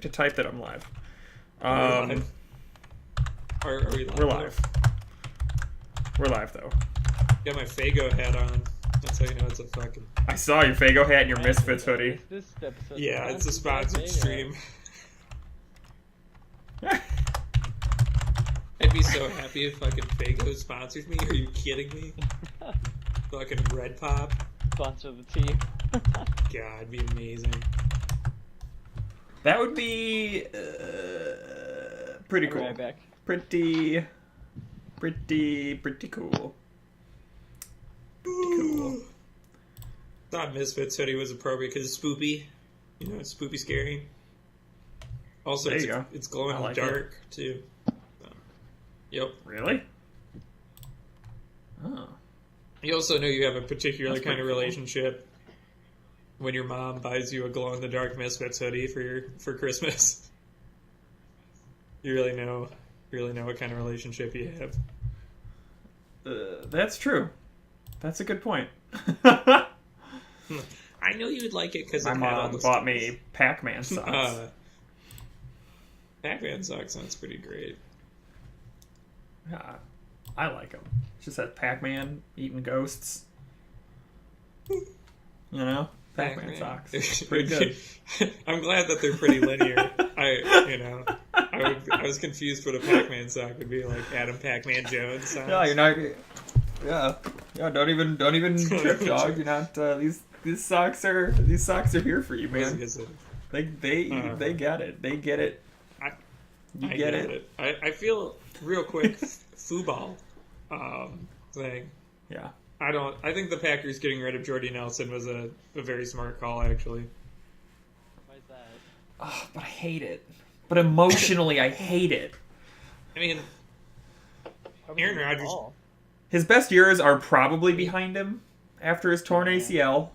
to type that I'm live. Are we live? We're live. We're live, though. Got my Fago hat on. That's how you know it's a fucking... I saw your Fago hat and your Misfits hoodie. This episode Yeah, it's a sponsored stream. I'd be so happy if fucking Fago sponsors me. Are you kidding me? Fucking Red Pop. Sponsor the team. God, it'd be amazing. That would be pretty I'll be cool. right back. Pretty cool. Cool. Thought Misfits hoodie was appropriate because it's spoopy. You know, it's spoopy scary. Also, There you go. it's glowing I in the like dark, too. So, yep. Really? Oh. You also know you have a particular That's kind of pretty cool. relationship when your mom buys you a glow-in-the-dark Misfits hoodie for Christmas. You really know what kind of relationship you have. That's true. That's a good point. I know you'd like it because My mom bought me Pac-Man socks. Pac-Man socks sounds pretty great. Yeah, I like them. It's just that Pac-Man eating ghosts. You know? Pac-Man socks. Pretty good. I'm glad that they're pretty linear. I was confused what a Pac-Man sock would be like. Adam Pac-Man Jones socks. No, you're not. Yeah. Don't even trip, dog. You're not. These socks are here for you, man. They get it. They get it. You get it. I feel real quick football thing. Yeah. I think the Packers getting rid of Jordy Nelson was a very smart call, actually. Why is that? Oh, but I hate it. But emotionally, I hate it. I mean, Aaron Rodgers. His best years are probably behind him after his torn ACL.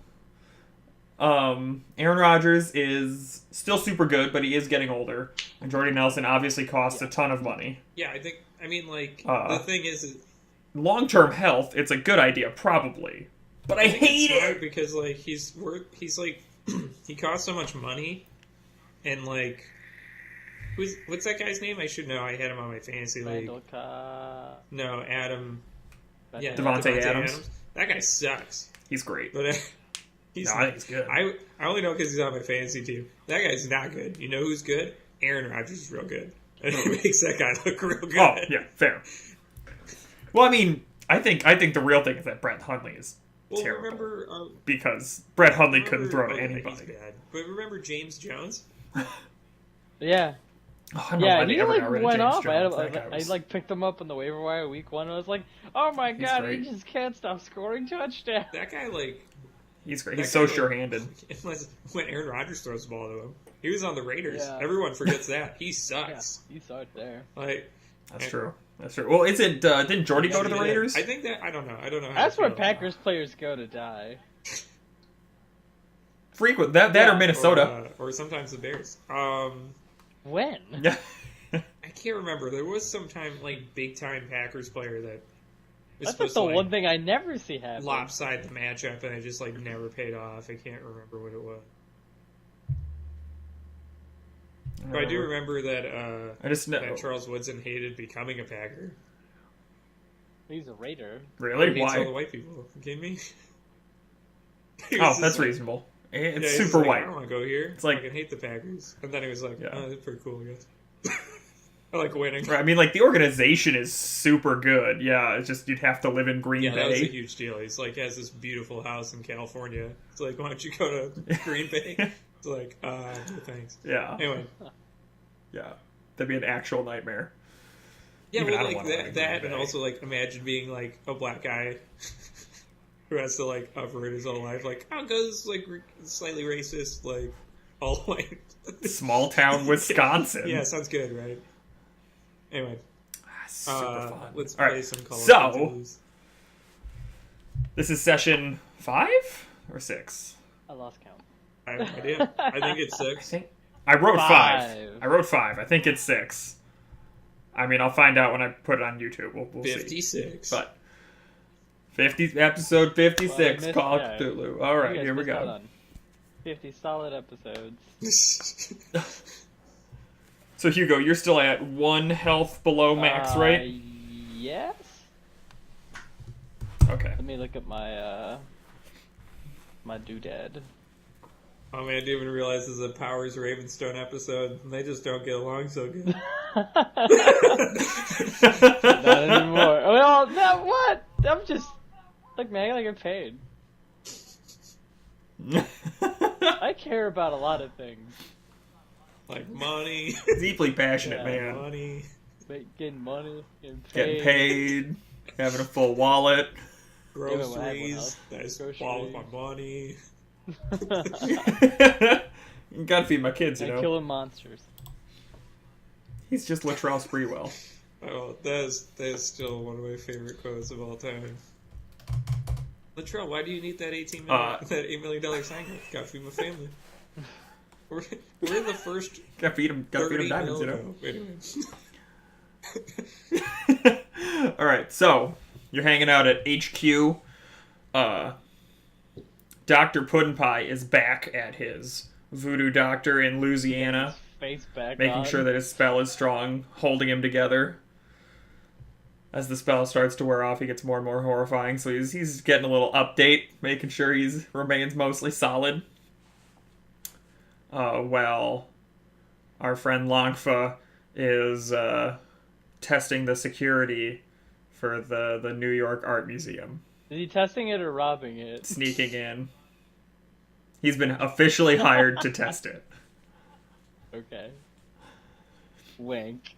Aaron Rodgers is still super good, but he is getting older. And Jordy Nelson obviously costs a ton of money. Yeah, the thing is long-term health, it's a good idea, probably. But I hate it because like he's like he costs so much money, and like what's that guy's name? I should know. I had him on my fantasy league. No, Adam. Yeah, Devontae Adams. That guy sucks. He's great. But I think he's good. I only know because he's on my fantasy team. That guy's not good. You know who's good? Aaron Rodgers is real good. And it makes that guy look real good. Oh, yeah, fair. Well, I mean, I think the real thing is that Brett Hundley is terrible. Remember, because Brett Hundley couldn't throw to anybody. He's bad. But remember James Jones? Yeah. Oh, I don't know why they he ever like got rid of went James off. Jones. I like picked him up on the waiver wire week 1. I was like, oh my god, great. he just can't stop scoring touchdowns. That guy he's great. He's so sure-handed. Unless when Aaron Rodgers throws the ball to him, he was on the Raiders. Yeah. Everyone forgets that. He sucks. Yeah, he sucked there. That's true. Well, didn't Jordy go to the Raiders? I think that I don't know. That's where Packers players go to die. Frequent that or Minnesota or sometimes the Bears. When? Yeah. I can't remember. There was some time big time Packers player that was That's supposed like the to one thing I never see happen. lopside the matchup, and it just never paid off. I can't remember what it was. But I do remember that I just know that Charles Woodson hated becoming a Packer. He's a Raider. Really? He hates all the Why? white people. You kidding me? Oh, that's reasonable. It's he's super like, white. I don't want to go here. It's like- I fucking hate the Packers. And then he was like, oh, that's pretty cool, I guess. I like winning. Right, I mean, the organization is super good. Yeah, it's just you'd have to live in Green Yeah, that was a Bay. huge deal. He's has this beautiful house in California. It's like, why don't you go to Green Bay? It's like, no thanks. Yeah. Anyway. Yeah. That'd be an actual nightmare. Yeah, Even I well, don't wanna live in that Green and Bay. also, imagine being, a black guy who has to, uproot his whole life. I'll go this, slightly racist, all white. Small town Wisconsin. Yeah, sounds good, right? Anyway. Super fun. Let's All play right. some Call of So, Cthulhu's. this is session 5 or 6? I lost count. I have no idea. I think it's 6. I wrote 5. 5. I wrote 5. I think it's 6. I mean, I'll find out when I put it on YouTube. We'll 56. see. But episode 56, Well, Call of yeah. Cthulhu. All right, You guys here we missed out go. on 50 solid episodes. So Hugo, you're still at 1 health below max, right? Yes. Okay. Let me look at my my doodad. Oh man, I didn't even realize this is a Powers Ravenstone episode. And they just don't get along so good. Not anymore. Well, no, what? I'm just look, man. I gotta get paid. I care about a lot of things. Like money. Deeply passionate, Yeah, man. Money. Getting money, getting Getting paid, having a full wallet. Groceries. Nice wall with my money. Gotta feed my kids, you And know. killing monsters. He's just Latrell Sprewell. Oh, that is still one of my favorite quotes of all time. Latrell, why do you need that $8 million sign? Gotta feed my family. We're the first. Gotta feed him diamonds, you know. Anyway. Alright, so you're hanging out at HQ. Dr. Puddin'Pie is back at his voodoo doctor in Louisiana, Face back making on. sure that his spell is strong, holding him together. As the spell starts to wear off, he gets more and more horrifying, so he's getting a little update, making sure he remains mostly solid. Well, our friend Longfa is testing the security for the New York Art Museum. Is he testing it or robbing it? Sneaking in. He's been officially hired to test it. Okay. Wink.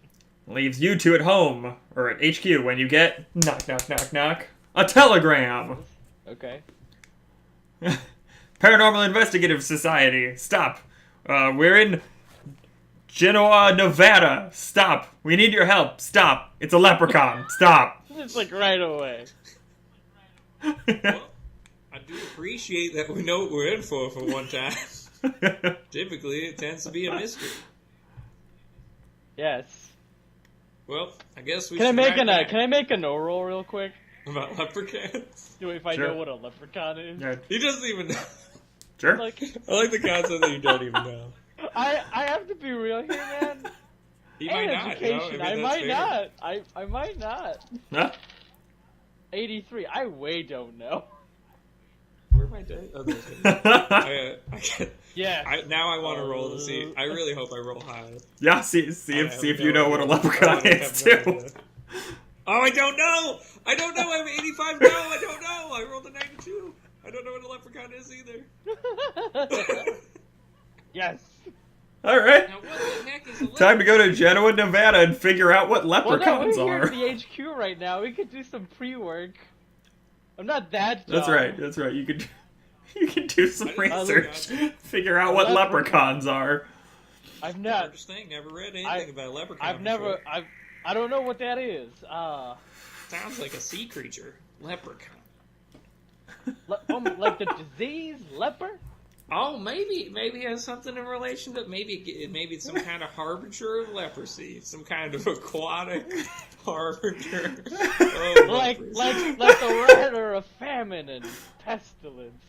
Leaves you two at home, or at HQ, when you get knock, knock, knock, knock, a telegram. Okay. Paranormal Investigative Society, stop. We're in Genoa, Nevada. Stop. We need your help. Stop. It's a leprechaun. Stop. Just like right away. Well, I do appreciate that we know what we're in for one time. Typically, it tends to be a mystery. Yes. Well, I guess we Can I should make back can I make a no roll real quick? about leprechauns. Do if I Sure. know what a leprechaun is? Yeah, He doesn't even know. sure. Like I like the concept that you don't even know. I have to be real here, man. He And might not. education. No, I that's might fair. not. I might not. Huh? 83. I way don't know. Where am I dead? Oh, there's it. Now I want to roll to see. I really hope I roll high. Yeah, see if you know what a leprechaun is too. Oh, I don't know! I don't know! I'm 85 now! I don't know! I rolled a 92! I don't know what a leprechaun is either. Yes. All right, Now, what the heck is a leprechaun? time to go to Genoa, Nevada, and figure out what Well, no, leprechauns we're are. here at the HQ right now. We could do some pre-work. I'm not that dumb. That's right. That's right. You can do some I didn't- research, figure out what leprechauns are. I've not. First thing, never read anything about a leprechaun. I've never. before. I don't know what that is. Sounds like a sea creature. Leprechaun. Like the disease leper. Oh, maybe it has something in relation to maybe it's some kind of harbinger of leprosy, some kind of aquatic harbinger. Of Like leprosy. the rider of famine and pestilence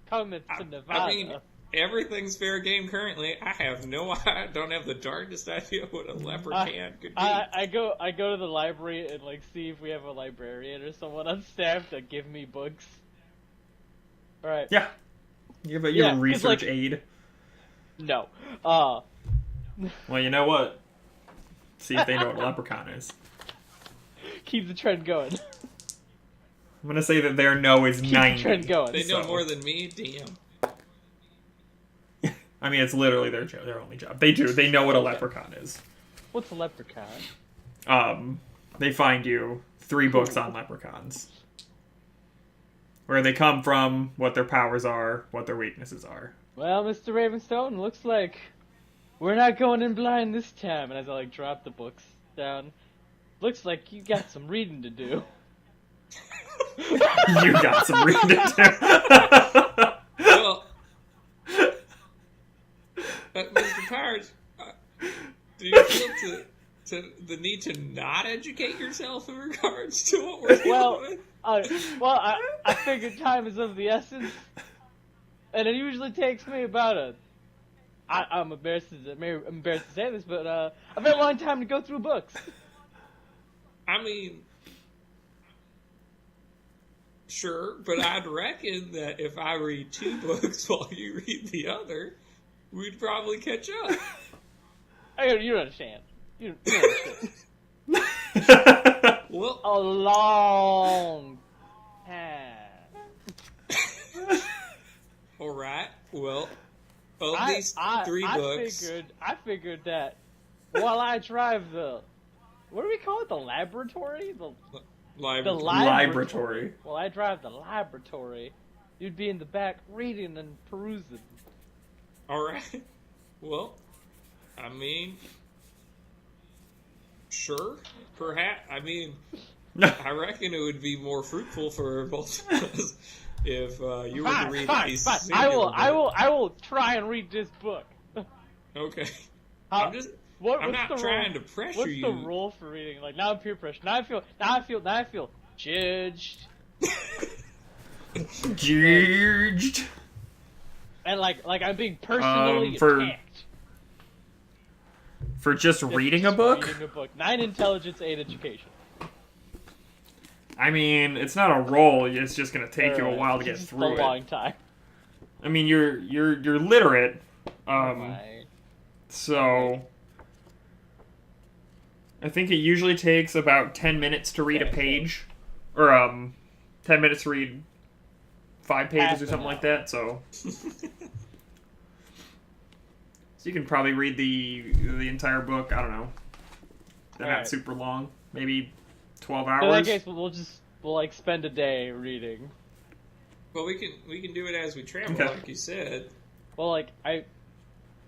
cometh to Nevada. I mean, everything's fair game currently. I don't have the darkest idea what a leprechaun could be. I go to the library and like see if we have a librarian or someone on staff that give me books. All right. Yeah. You have a 'cause, research like- aid. No. Well, you know what? See if they know what a leprechaun is. Keep the trend going. I'm gonna say that their no is Keep 90. the trend going. They know so- more than me. Damn. I mean, it's literally their only job. They do. They know what a leprechaun is. What's a leprechaun? They find you 3 books on leprechauns. Where they come from, what their powers are, what their weaknesses are. Well, Mr. Ravenstone, looks like we're not going in blind this time. And as I like drop the books down, looks like you got some reading to do. You got some reading to do. Well, Mr. Powers, do you feel to the need to not educate yourself in regards to what we're dealing with? I figured time is of the essence, and it usually takes me about I'm embarrassed to say this, but I've had a long time to go through books. I mean, sure, but I'd reckon that if I read 2 books while you read the other, we'd probably catch up. You don't understand. You don't understand. Well, A long time. all right. Well, of these 3 books, I figured that while I drive what do we call it? The laboratory? The Laboratory. While I drive the laboratory, you'd be in the back reading and perusing. All right. Well, I mean, sure, perhaps. I mean, I reckon it would be more fruitful for both of us if you were to read these. I will try and read this book. Okay. I'm not trying to pressure you. What's the rule for reading? Like, now I'm peer pressure. Now I feel judged. Judged. And like I'm being personally for attacked. For just reading a book? Reading a book. 9 intelligence, 8 education. I mean, it's not a roll. It's just gonna take you a while to get through it. A long time. I mean, you're literate, My. so I think it usually takes about 10 minutes to read a page, or 10 minutes to read 5 pages or something like that. So you can probably read the entire book. I don't know. They're not super long. Maybe 12 hours. In that case, we'll like spend a day reading. Well, we can do it as we travel, like you said. Well, like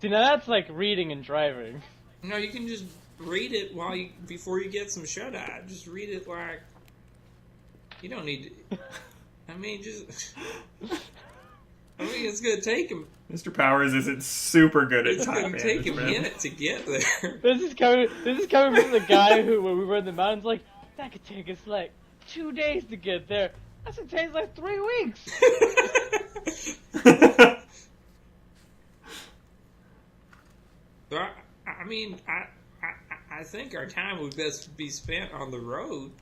see, now that's like reading and driving. No, you can just read it before you get some shut eye. Just read it like you don't need to. I mean, it's gonna take him. Mr. Powers isn't super good at time management. It's gonna take a minute to get there. This is coming from the guy who, when we were in the mountains, like, that could take us like 2 days to get there. That's gonna take us like 3 weeks. So I mean, I think our time would best be spent on the road.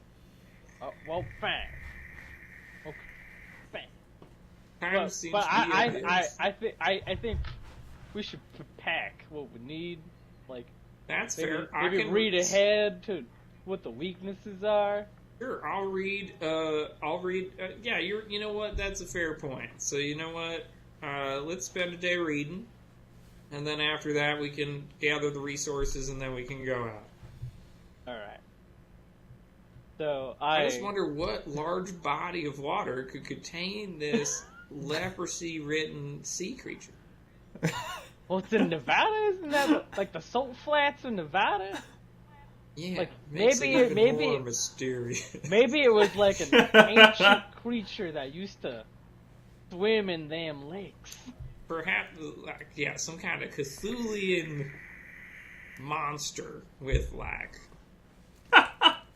Well, fine. Okay, fine. Time seems to be I think we should pack what we need. Like, that's maybe, fair. Maybe read ahead to what the weaknesses are. Sure, I'll read. Yeah, you know what? That's a fair point. So you know what? Let's spend a day reading, and then after that we can gather the resources, and then we can go out. All right. So I just wonder what large body of water could contain this leprosy-ridden sea creature. Well, it's in Nevada, isn't that like the salt flats in Nevada? Yeah, like maybe more mysterious. Maybe it was like an ancient creature that used to swim in them lakes. Perhaps, some kind of Cthulhian monster with like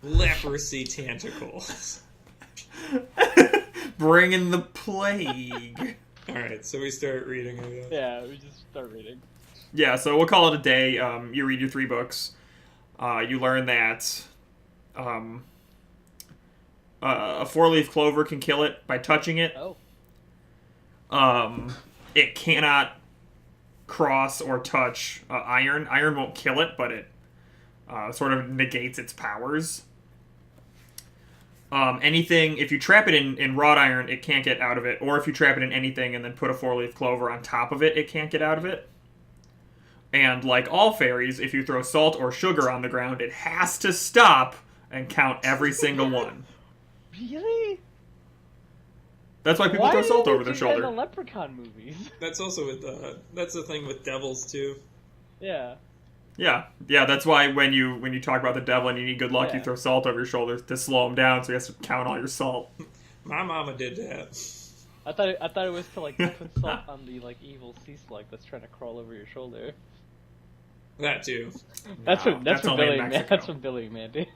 leprosy tentacles. Bringing the plague. Alright, so we start reading, I guess. Yeah, we just start reading. Yeah, so we'll call it a day. You read your 3 books. You learn that a 4-leaf clover can kill it by touching it. Oh. It cannot cross or touch iron. Iron won't kill it, but it sort of negates its powers. Anything, if you trap it in wrought iron, it can't get out of it. Or if you trap it in anything and then put a 4-leaf clover on top of it, it can't get out of it. And like all fairies, if you throw salt or sugar on the ground, it has to stop and count every single one. Really? That's why people throw salt over their shoulder. Why do they do that in the Leprechaun movies? That's also with that's the thing with devils too. Yeah. Yeah, that's why when you talk about the devil and you need good luck, you throw salt over your shoulder to slow him down, so he has to count all your salt. My mama did that. I thought it was to like put salt on the like evil sea slug that's trying to crawl over your shoulder. That too. That's from Billy. That's from Billy and Mandy.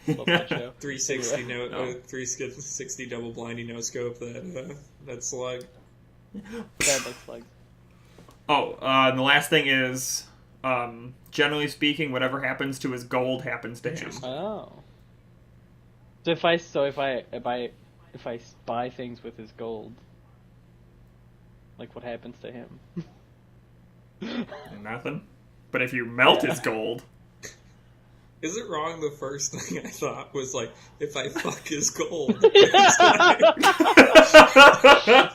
360 anyway. 360 double blindy no scope that slug. That looks like. And the last thing is, generally speaking, whatever happens to his gold happens to him. Oh. So if I buy things with his gold, like what happens to him? Nothing. But if you melt his gold, Is it wrong? The first thing I thought was like, if I fuck his gold.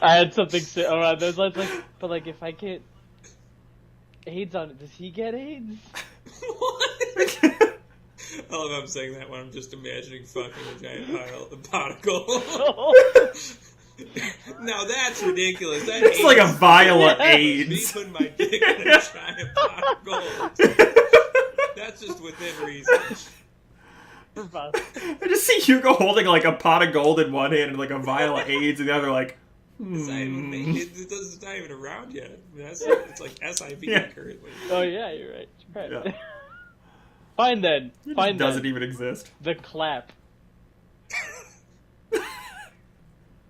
I had something around those lines, but like if I get AIDS on it, does he get AIDS? What? I love how I'm saying that when I'm just imagining fucking a giant pot of gold. Now that's ridiculous. It's like a vial of Me AIDS. putting my dick in a giant pot of gold. That's just within reason. I just see Hugo holding like a pot of gold in one hand and like a vial of AIDS in the other, like. It's not even around yet. It's like SIV currently. Oh yeah, you're right. Yeah. Fine then. Fine then. Doesn't even exist. The clap.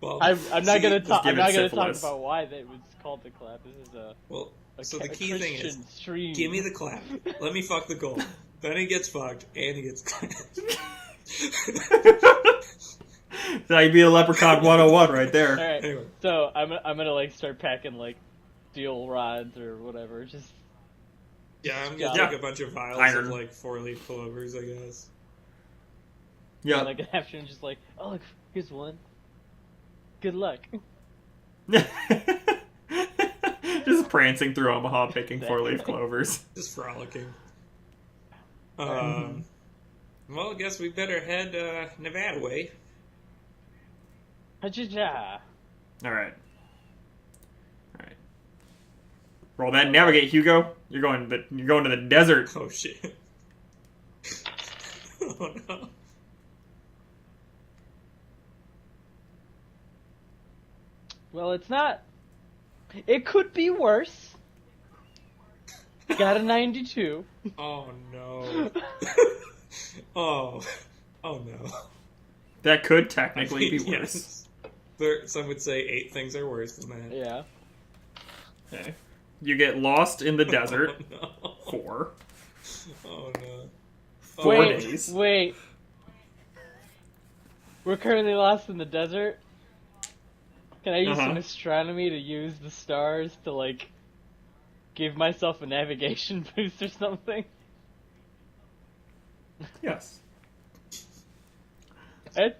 Well, I'm not gonna talk. I'm not gonna talk syphilis. about why it was called the clap. This is a so the key thing is, stream. give me the clap. Let me fuck the gold. Then he gets fucked and he gets clapped. That'd be a Leprechaun 101 right there. All right. Anyway. So I'm gonna like start packing like steel rods or whatever. Just Yeah, I'm gonna take a bunch of vials Iron. of like 4-leaf clovers, I guess. Yeah. like an afternoon, just like, oh look, here's one. Good luck. Just prancing through Omaha picking 4-leaf clovers. Just frolicking. Well, I guess we better head Nevada way. Ha-cha-cha. Alright. Alright. Roll that navigate, Hugo. You're going to the desert. Oh shit. Oh no. Well, it's not. It could be worse. Got a 92. Oh no. Oh no. That could technically be worse. Yes. Some would say 8 things are worse than that. Yeah. Okay. You get lost in the desert. Oh, no. 4. Oh no. 4 days. Wait. We're currently lost in the desert. Can I use some astronomy to use the stars to, like, give myself a navigation boost or something? Yes. It,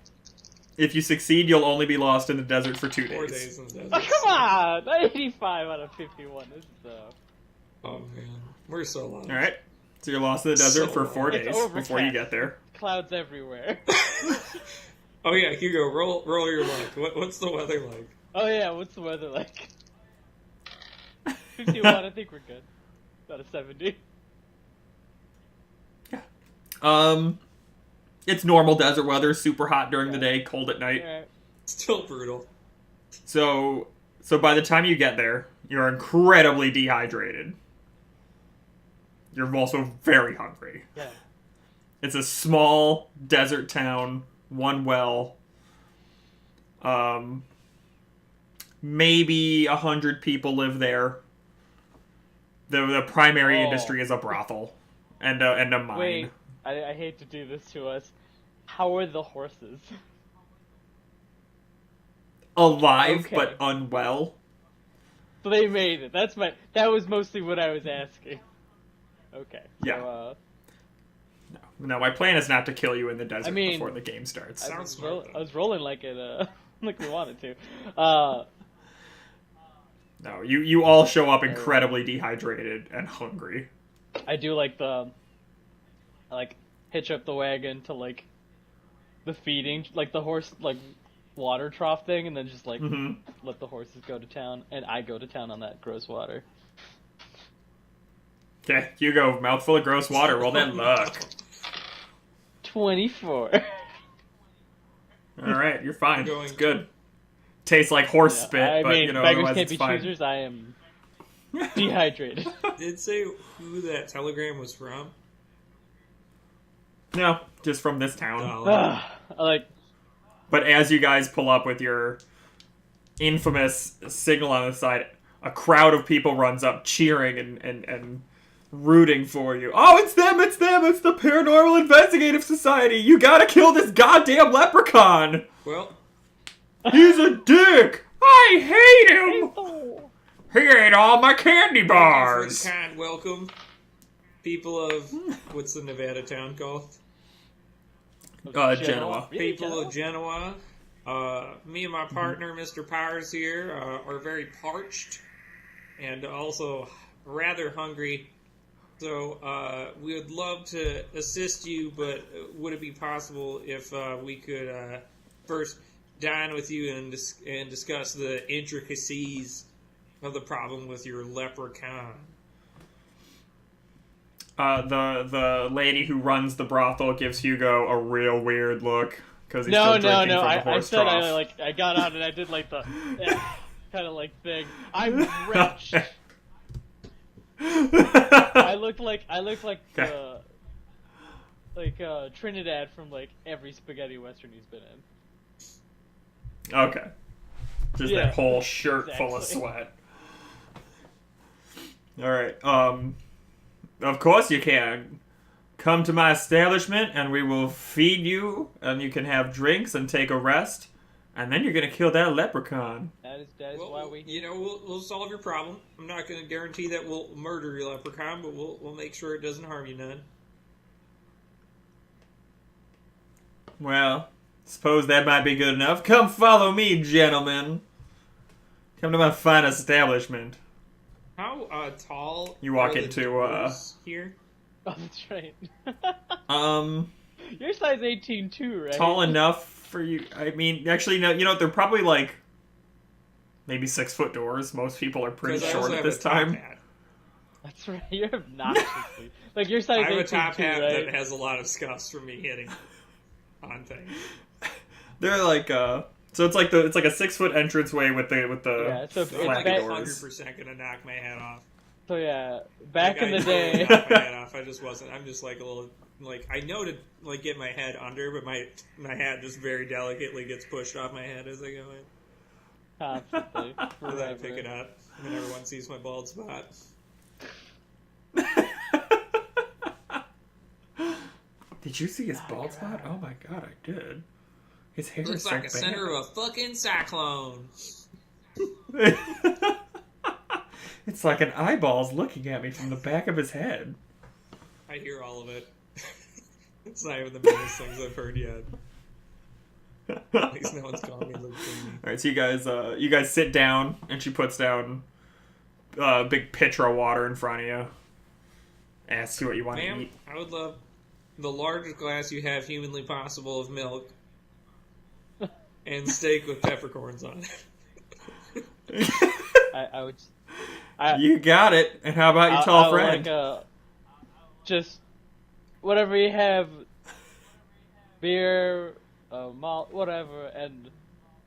If you succeed, you'll only be lost in the desert for 2 4 days. days in the desert. oh, come on! 85 out of 51. This is, Oh man. We're so lost. Alright. So you're lost in the desert So for 4 It's days overcast. before you get there. clouds everywhere. Oh yeah, Hugo, roll your luck. What's the weather like? Oh yeah, what's the weather like? 51, I think we're good. About a 70. It's normal desert weather, super hot during the day, cold at night. Alright. Still brutal. So by the time you get there, you're incredibly dehydrated. You're also very hungry. Yeah. It's a small desert town, one well. Maybe 100 people live there. The primary industry is a brothel and a mine. Wait, I hate to do this to us. How are the horses? Alive Okay. but unwell. So they made it. That was mostly what I was asking. Okay. So, Yeah. No, my plan is not to kill you in the desert I mean, before the game starts. Sounds smart, though. I was rolling like it, like we wanted to. No, you all show up incredibly dehydrated and hungry. I do like I hitch up the wagon to like the feeding, like the horse like water trough thing, and then just like let the horses go to town, and I go to town on that gross water. Okay, Hugo, mouthful of gross water. Roll that luck. 24. All right, you're fine. Going- It's good. Tastes like horse spit, I but mean, you know, beggars otherwise can't it's be fine. choosers. I am dehydrated. Did it say who that telegram was from? No, just from this town. Oh. Like, But as you guys pull up with your infamous signal on the side, a crowd of people runs up cheering and rooting for you. Oh, it's them, it's the Paranormal Investigative Society. You gotta kill this goddamn leprechaun. Well, he's a dick. I hate him. He ate all my candy bars. For the kind welcome, people of, what's the Nevada town called? Genoa. People of Genoa. Me and my partner, Mr. Powers here, are very parched and also rather hungry. So we would love to assist you, but would it be possible if we could first dine with you and discuss the intricacies of the problem with your leprechaun? The lady who runs the brothel gives Hugo a real weird look because he's no. still drinking from the I horse said trough. I got out and I did like the kind of like thing. I'm rich. I look like Okay. Trinidad from like every spaghetti western he's been in. Okay. Just that whole shirt full of sweat. Alright, of course you can. Come to my establishment and we will feed you and you can have drinks and take a rest. And then you're gonna kill that leprechaun. That is why we... we'll solve your problem. I'm not gonna guarantee that we'll murder your leprechaun, but we'll make sure it doesn't harm you none. Well, suppose that might be good enough. Come follow me, gentlemen. Come to my fine establishment. How tall You walk are the into, doors here? Oh, that's right. You're You're size 18 too, right? tall enough for you. I mean, actually, no. You know, they're probably like maybe 6-foot doors. Most people are pretty 'Cause I short also at have this a top time. hat. That's right. You're obnoxiously like you're size I have 18 a top too, hat right? that has a lot of scuffs from me hitting on things. They're like so it's like a 6-foot entranceway with the Yeah, so So I'm flat like doors. 100% gonna knock my hat off. So yeah, back in I the totally day. knocked my head off. I just wasn't. I'm just like a little. Like I know to like get my head under, but my hat just very delicately gets pushed off my head as I go in. Constantly. And then I pick it up, and everyone sees my bald spot. Did you see his bald spot? Oh my god, I did. His hair Looks is like so a center of a fucking cyclone. bad. It's like an eyeballs looking at me from the back of his head. I hear all of it. It's not even the biggest things I've heard yet. At least no one's calling me Luke Creamy. All right, so you guys sit down, and she puts down a big pitcher of water in front of you. Asks you what you want to Ma'am, eat. I would love the largest glass you have humanly possible of milk and steak with peppercorns on it. I would. You got it. And how about your tall friend? Like, just whatever you have, beer, malt, whatever, and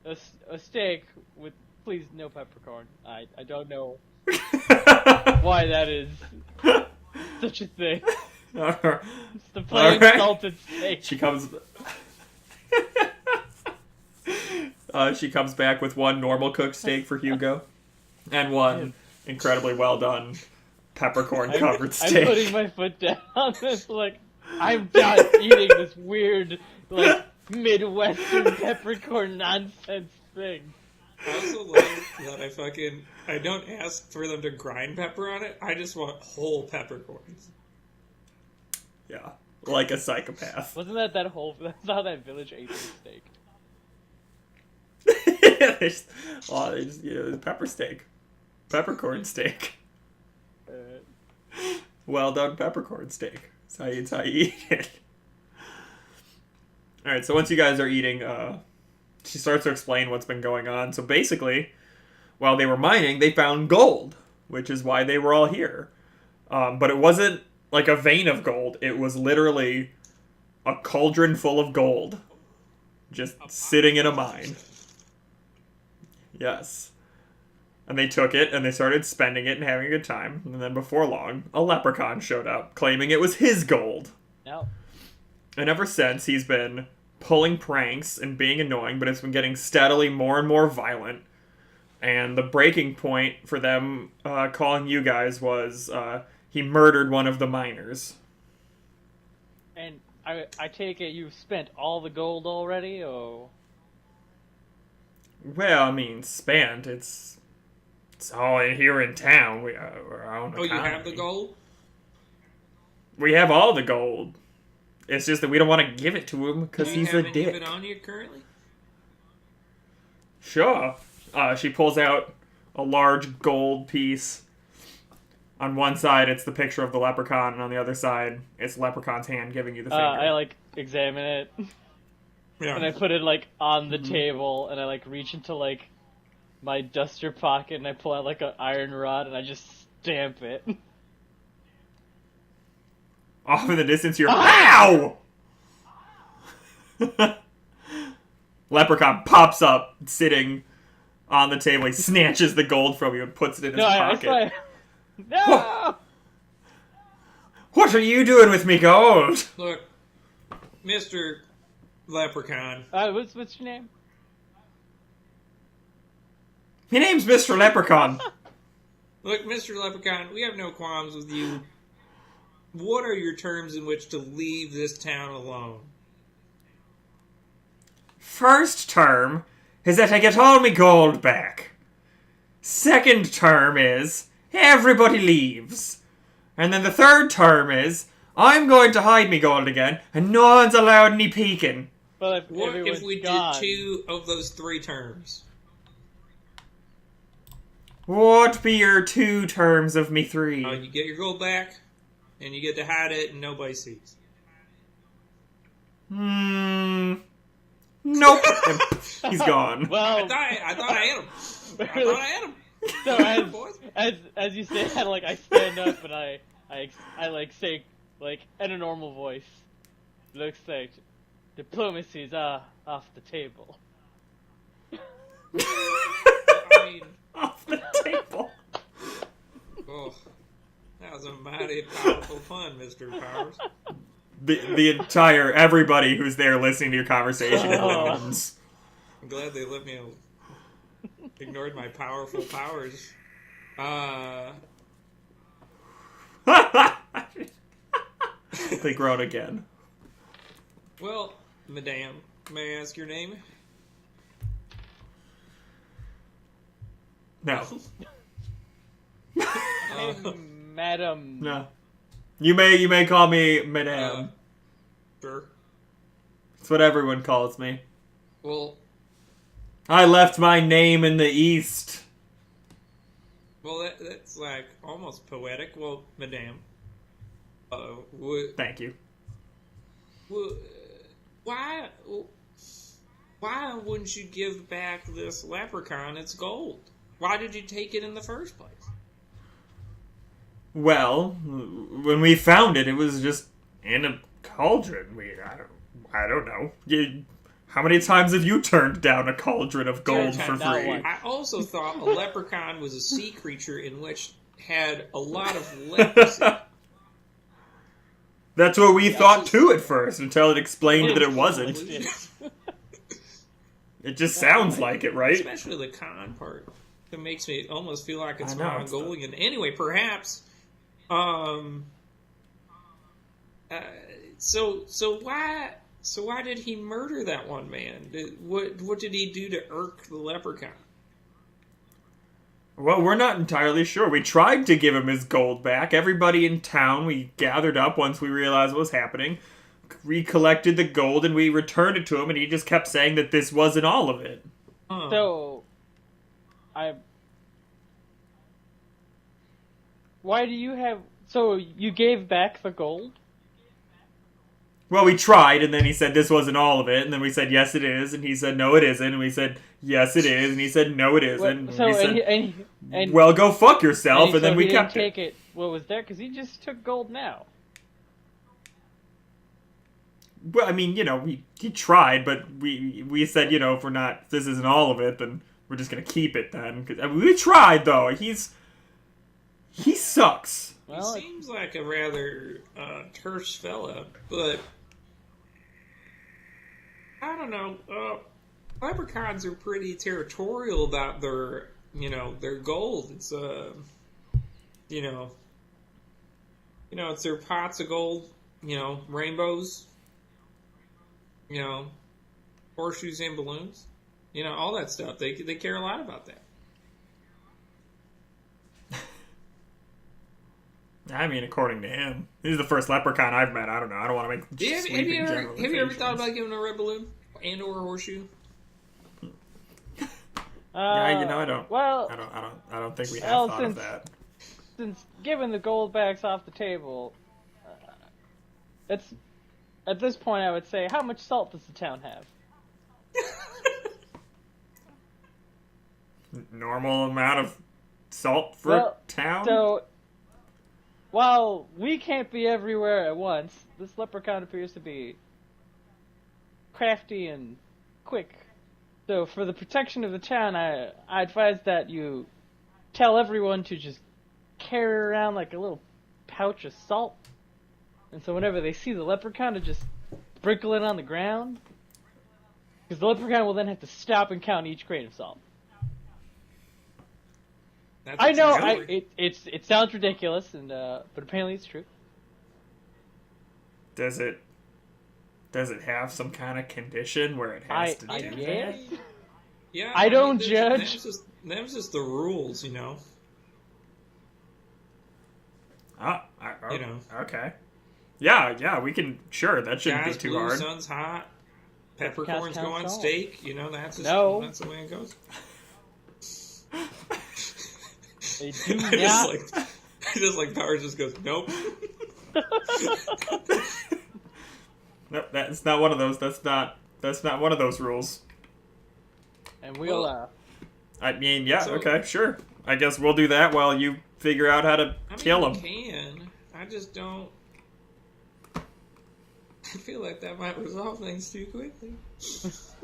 a steak with please no peppercorn. I don't know why that is such a thing. It's the plain salted steak. She comes. She comes back with one normal cooked steak for Hugo, and one incredibly well done peppercorn covered steak. I'm putting my foot down. It's like I'm done eating this weird, like Midwestern peppercorn nonsense thing. I also love that I don't ask for them to grind pepper on it. I just want whole peppercorns. Yeah, like a psychopath. Wasn't that's how that village ate their steak? Pepper steak. Peppercorn steak. Uh, Well done peppercorn steak. That's how you eat it. Alright, so once you guys are eating, she starts to explain what's been going on. So basically, while they were mining, they found gold, which is why they were all here. But it wasn't like a vein of gold. It was literally a cauldron full of gold. Just sitting in a mine. Yes. And they took it, and they started spending it and having a good time. And then before long, a leprechaun showed up, claiming it was his gold. no. And ever since, he's been pulling pranks and being annoying, but it's been getting steadily more and more violent. And the breaking point for them calling you guys was he murdered one of the miners. And I take it you've spent all the gold already, or? Well, I mean, spent. It's all in here in town. We're our own economy. You have the gold? We have all the gold. It's just that we don't want to give it to him because he's a dick. Do you have any of it on you currently? Sure. She pulls out a large gold piece. On one side, it's the picture of the leprechaun, and on the other side, it's the leprechaun's hand giving you the finger. I examine it, and I put it on the Mm-hmm. table, and I reach into my duster pocket, and I pull out an iron rod, and I just stamp it. Off in the distance, you're OW! Leprechaun pops up, sitting on the table. He snatches the gold from you and puts it in his pocket. No! What are you doing with me gold? Look, Mr. Leprechaun. What's your name? My name's Mr. Leprechaun. Look, Mr. Leprechaun, we have no qualms with you. What are your terms in which to leave this town alone? First term is that I get all my gold back. Second term is everybody leaves. And then the third term is I'm going to hide me gold again, and no one's allowed any peeking. Well, What if we gone? did 2 of those 3 terms? What be your 2 terms of me 3? You get your gold back, and you get to hide it, and nobody sees. Nope. He's gone. Well, I thought I had him. I thought I had him. So as you say that, I stand up and I say in a normal voice, looks like diplomacy's off the table. I mean, Off the table. oh, that was a mighty powerful pun, Mr. Powers. The entire everybody who's there listening to your conversation lemons. I'm glad they let me ignored my powerful powers. They groan again. Well, madame, may I ask your name? No. Madam. No. You may call me Madame. Sure. It's what everyone calls me. Well, I left my name in the East. that's almost poetic. Well, madame. Thank you. Why wouldn't you give back this leprechaun its gold? Why did you take it in the first place? Well, when we found it, it was just in a cauldron. I don't know. How many times have you turned down a cauldron of gold for free? I also thought a leprechaun was a sea creature in which had a lot of leprosy. That's what we thought too at first, until it explained that it wasn't. It just sounds like it, right? Especially the con part. It makes me almost feel like it's I know, Mongolian. Anyway, perhaps. So why did he murder that one man? What did he do to irk the leprechaun? Well, we're not entirely sure. We tried to give him his gold back. Everybody in town, we gathered up once we realized what was happening. We collected the gold and we returned it to him, and he just kept saying that this wasn't all of it. So, why do you have... So, you gave back the gold? Well, we tried, and then he said this wasn't all of it, and then we said, yes, it is, and he said, no, it isn't, and we said, yes, it is, and he said, no, it isn't, So, and we said, and well, go fuck yourself, and then so we he kept didn't it. take it what was there, because he just took gold now. Well, I mean, he tried, but we said, if this isn't all of it, then we're just gonna keep it then. 'Cause, we tried, though. He sucks. Well, He seems like a rather terse fella, but I don't know. Leprechauns are pretty territorial about their they're gold. It's it's their pots of gold. Rainbows. Horseshoes and balloons. All that stuff. They care a lot about that. I mean, according to him, he's the first leprechaun I've met. I don't know. I don't want to make Have you ever thought about giving a red balloon and or a horseshoe? Yeah, I don't. Well, I don't think we have thought of that. Since giving the gold backs off the table, it's at this point I would say, how much salt does the town have? Normal amount of salt for a town? So, while we can't be everywhere at once, this leprechaun appears to be crafty and quick. So, for the protection of the town, I advise that you tell everyone to just carry around like a little pouch of salt. And so whenever they see the leprechaun, to just sprinkle it on the ground. Because the leprechaun will then have to stop and count each grain of salt. I know, it sounds ridiculous, and but apparently it's true. Does it have some kind of condition where it has to do that? Yeah, I don't judge. Them's just the rules, Okay. Yeah, we can. Sure, that shouldn't be too hard. Sun's hot. Peppercorns go on steak. That's the way it goes. They do not. Just like Powers just goes, nope. Nope, that's not one of those. That's not one of those rules. And we'll. I mean, yeah, okay, sure. I guess we'll do that while you figure out how to kill him. You can. I just don't. I feel like that might resolve things too quickly. Just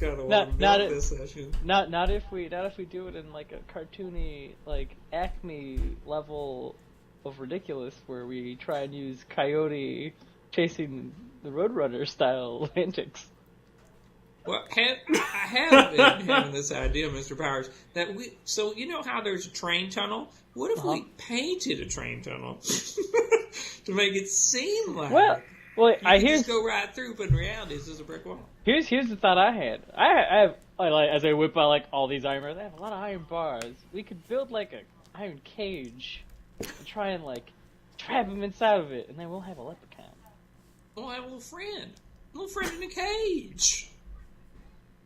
kind of want to milk this session. Not if we do it in like a cartoony, like Acme level of ridiculous, where we try and use Coyote chasing the Roadrunner style antics. Well, I have been having this idea, Mr. Powers, that so you know how there's a train tunnel? What if we painted a train tunnel to make it seem like well, you can just go right through, but in reality, it's just a brick wall. Here's the thought I had. I have as I whip out like all these iron bars. I have a lot of iron bars. We could build like a iron cage and try and like trap him inside of it, and then we'll have a leprechaun. Well, I have a little friend in a cage.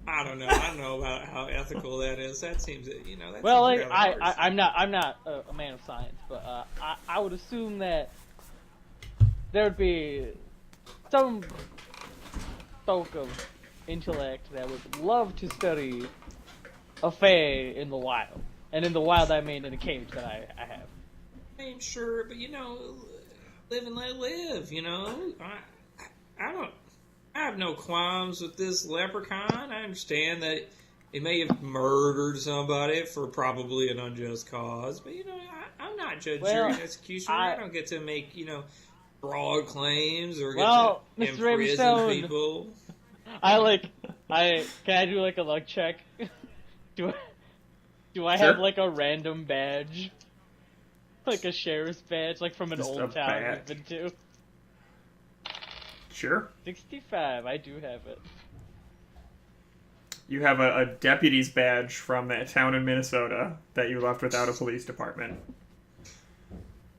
I don't know about how ethical that is. That seems, that well, seems like I'm not a man of science, but I would assume that there would be some folk of intellect that would love to study a fae in the wild, and in the wild I mean in a cage that I have. I mean, sure, but live and let live. I have no qualms with this leprechaun. I understand that he may have murdered somebody for probably an unjust cause, but I'm not judge, jury, and executioner. I don't get to make broad claims or get to imprison people. Can I do like a luck check? Do I have like a random badge, like a sheriff's badge, like from an Just old town we've been to? Sure. 65, I do have it. You have a deputy's badge from that town in Minnesota that you left without a police department.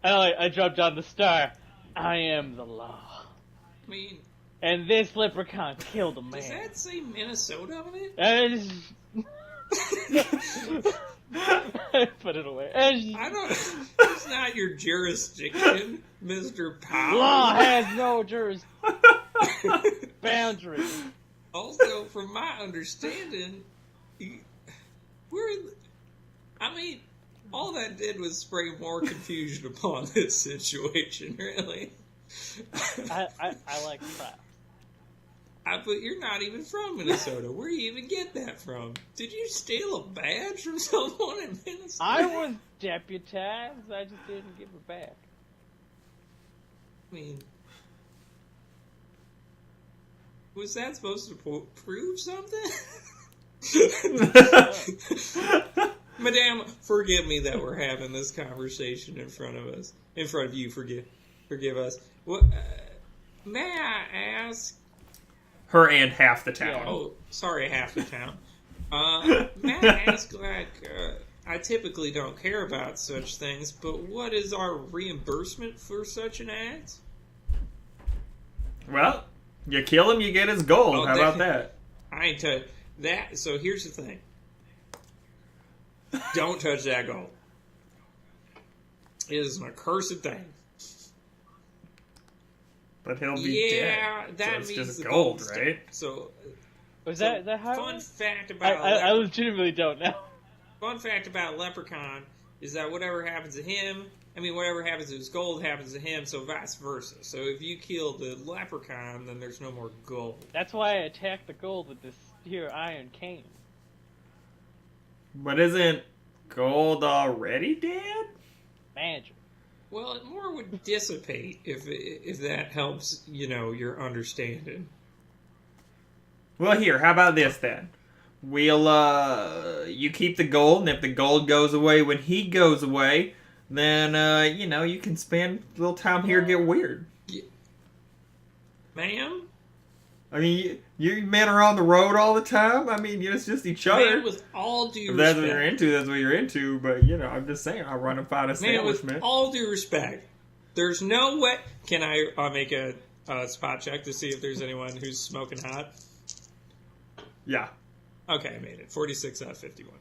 I dropped down the star. I am the law. I mean... And this leprechaun killed a man. Does that say Minnesota on it? Put it away. It's not your jurisdiction, Mr. Powers. Law has no boundary. Also, from my understanding, all that did was spring more confusion upon this situation, really. I like that. But you're not even from Minnesota. Where do you even get that from? Did you steal a badge from someone in Minnesota? I was deputized. I just didn't give it back. I mean, was that supposed to prove something? Madame, forgive me that we're having this conversation in front of us. In front of you, forgive us. What, may I ask? Her and half the town. Oh, sorry, half the town. May I ask, I typically don't care about such things, but what is our reimbursement for such an act? Well, you kill him, you get his gold. Oh, How about that? I ain't touch that. So here's the thing. Don't touch that gold. It is an accursed thing. But he'll be dead. Yeah, that so it's means just the gold, gold right? So, Was that how? fun fact about I legitimately don't know. Fun fact about Leprechaun is that whatever happens to him, whatever happens to his gold happens to him, so vice versa. So if you kill the Leprechaun, then there's no more gold. That's why I attacked the gold with this here iron cane. But isn't gold already dead? Magic. Well, it more would dissipate if that helps, your understanding. Well, here, how about this then? We'll, you keep the gold, and if the gold goes away when he goes away, then, you can spend little time here and get weird. Yeah. Ma'am? I mean, you men are on the road all the time? I mean, it's just each other. Man, with all due If respect. that's what you're into, that's what you're into. But, I'm just saying, I'll run and find a Man, with establishment. all due respect, there's no way... Can I make a spot check to see if there's anyone who's smoking hot? Yeah. Okay, I made it. 46 out of 51.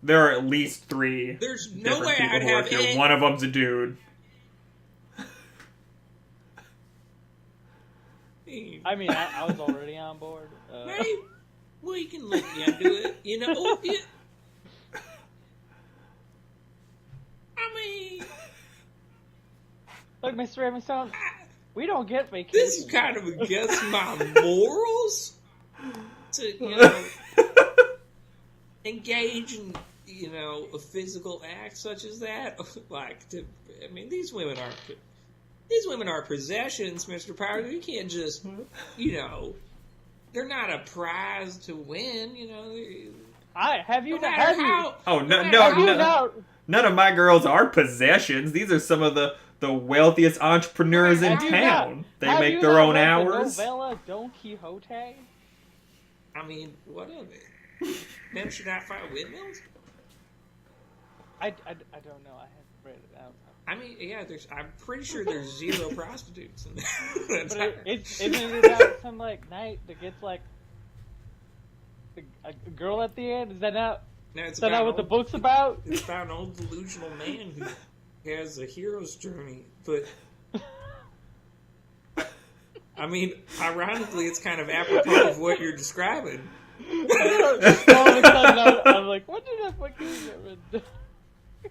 There are at least 3 There's no different way people I'd who work have here. any... One of them's a dude. I mean, I was already on board. Maybe we can let you do it. Look, Mr. Ravenstone, we don't get vacation. This is kind of against my morals to, engage in, a physical act such as that. These women aren't possessions, Mr. Powers. You can't just, they're not a prize to win, Have you no matter how... Oh, no no. None of my girls are possessions. These are some of the wealthiest entrepreneurs in town. They make their own hours. The novella Don Quixote? What of it? Men should not fight windmills? I don't know. I haven't read it out. I'm pretty sure there's 0 prostitutes in there. But isn't it about some, night that gets, a girl at the end? Is that not... No, it's not what the book's about? It's about an old delusional man who has a hero's journey, but... ironically, it's kind of apropos of what you're describing. All of a sudden, I'm like, what did I fucking do?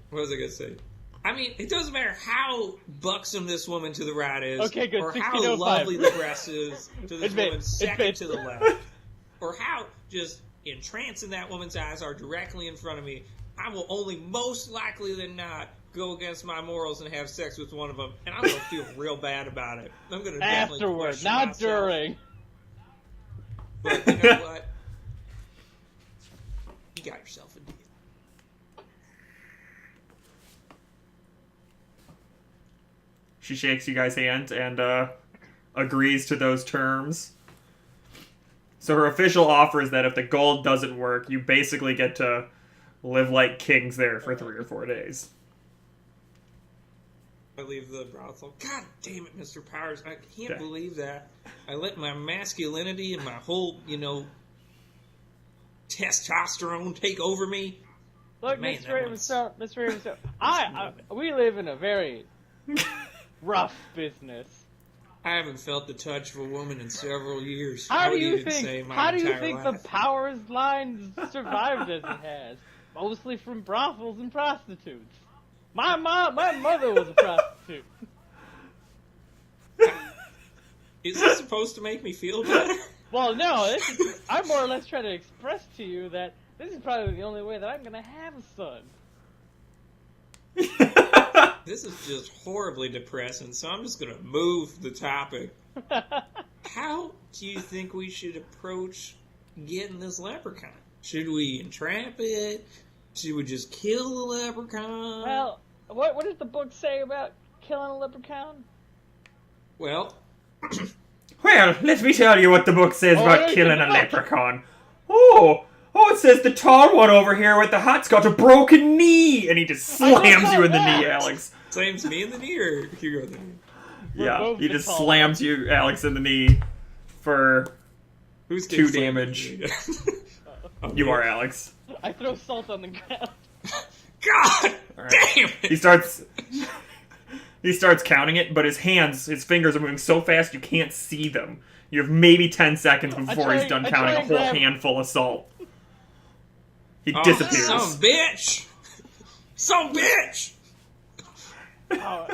What was I going to say? It doesn't matter how buxom this woman to the right is, okay, good. or how lovely the breast is to this woman second to the left, or how just entrancing that woman's eyes are directly in front of me. I will only most likely than not go against my morals and have sex with one of them, and I'm going to feel real bad about it. I'm going to definitely afterward, question not myself. during. But you know what? You got yourself a deal. She shakes you guys' hands and agrees to those terms. So her official offer is that if the gold doesn't work, you basically get to live like kings there for 3 or 4 days. I leave the brothel. God damn it, Mr. Powers. I can't believe that. I let my masculinity and my whole, testosterone take over me. Look, Man, Mr. Ravenstone, we live in a very rough business. I haven't felt the touch of a woman in several years. How do you think the Powers line survived as it has? Mostly from brothels and prostitutes. My mother was a prostitute. Is this supposed to make me feel better? Well, no. I'm more or less trying to express to you that this is probably the only way that I'm going to have a son. This is just horribly depressing, so I'm just going to move the topic. How do you think we should approach getting this leprechaun? Should we entrap it? Should we just kill the leprechaun? Well, what does the book say about killing a leprechaun? Well, Well, let me tell you what the book says about yeah, killing a book. leprechaun. Oh, it says the tall one over here with the hat's got a broken knee, and he just slams you in the knee, Alex. slams me in the knee or Hugo in the knee? Yeah, both he the just tall slams you, Alex, in the knee for Who's 2 getting damage. Oh, You yeah. are, Alex. I throw salt on the ground. God All right. damn it! He starts counting it, but his fingers are moving so fast you can't see them. You have maybe 10 seconds before he's done I counting try a and whole grab- handful of salt. He Oh, disappears. Some bitch! Some bitch! Oh,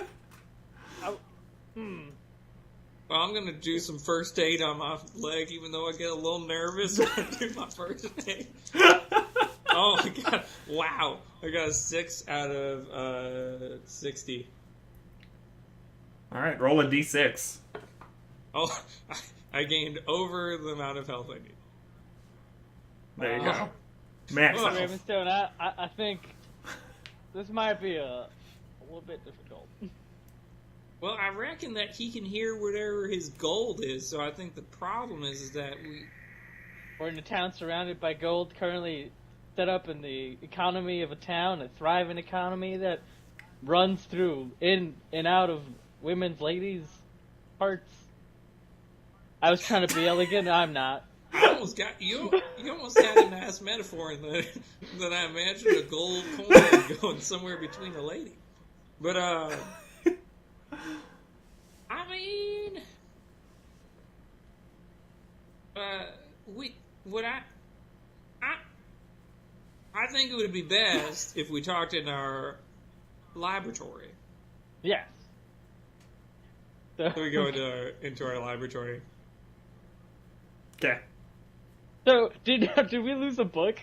Well, I'm gonna do some first aid on my leg, even though I get a little nervous when I do my first aid. Oh my god! Wow, I got a 6 out of 60. All right, roll a d6. Oh, I gained over the amount of health I need. There you Wow. go. Max Oh. health. Ravenstone, I think this might be a little bit difficult. Well, I reckon that he can hear whatever his gold is, so I think the problem is that We're in a town surrounded by gold, currently set up in the economy of a town, a thriving economy that runs through in and out of women's, ladies' hearts. I was trying to be elegant, I'm not. I almost got you almost had a nice metaphor in that I imagined a gold coin going somewhere between a lady. But I mean, I think it would be best if we talked in our laboratory. Yes. So we go into our laboratory. Okay. So, did we lose a book?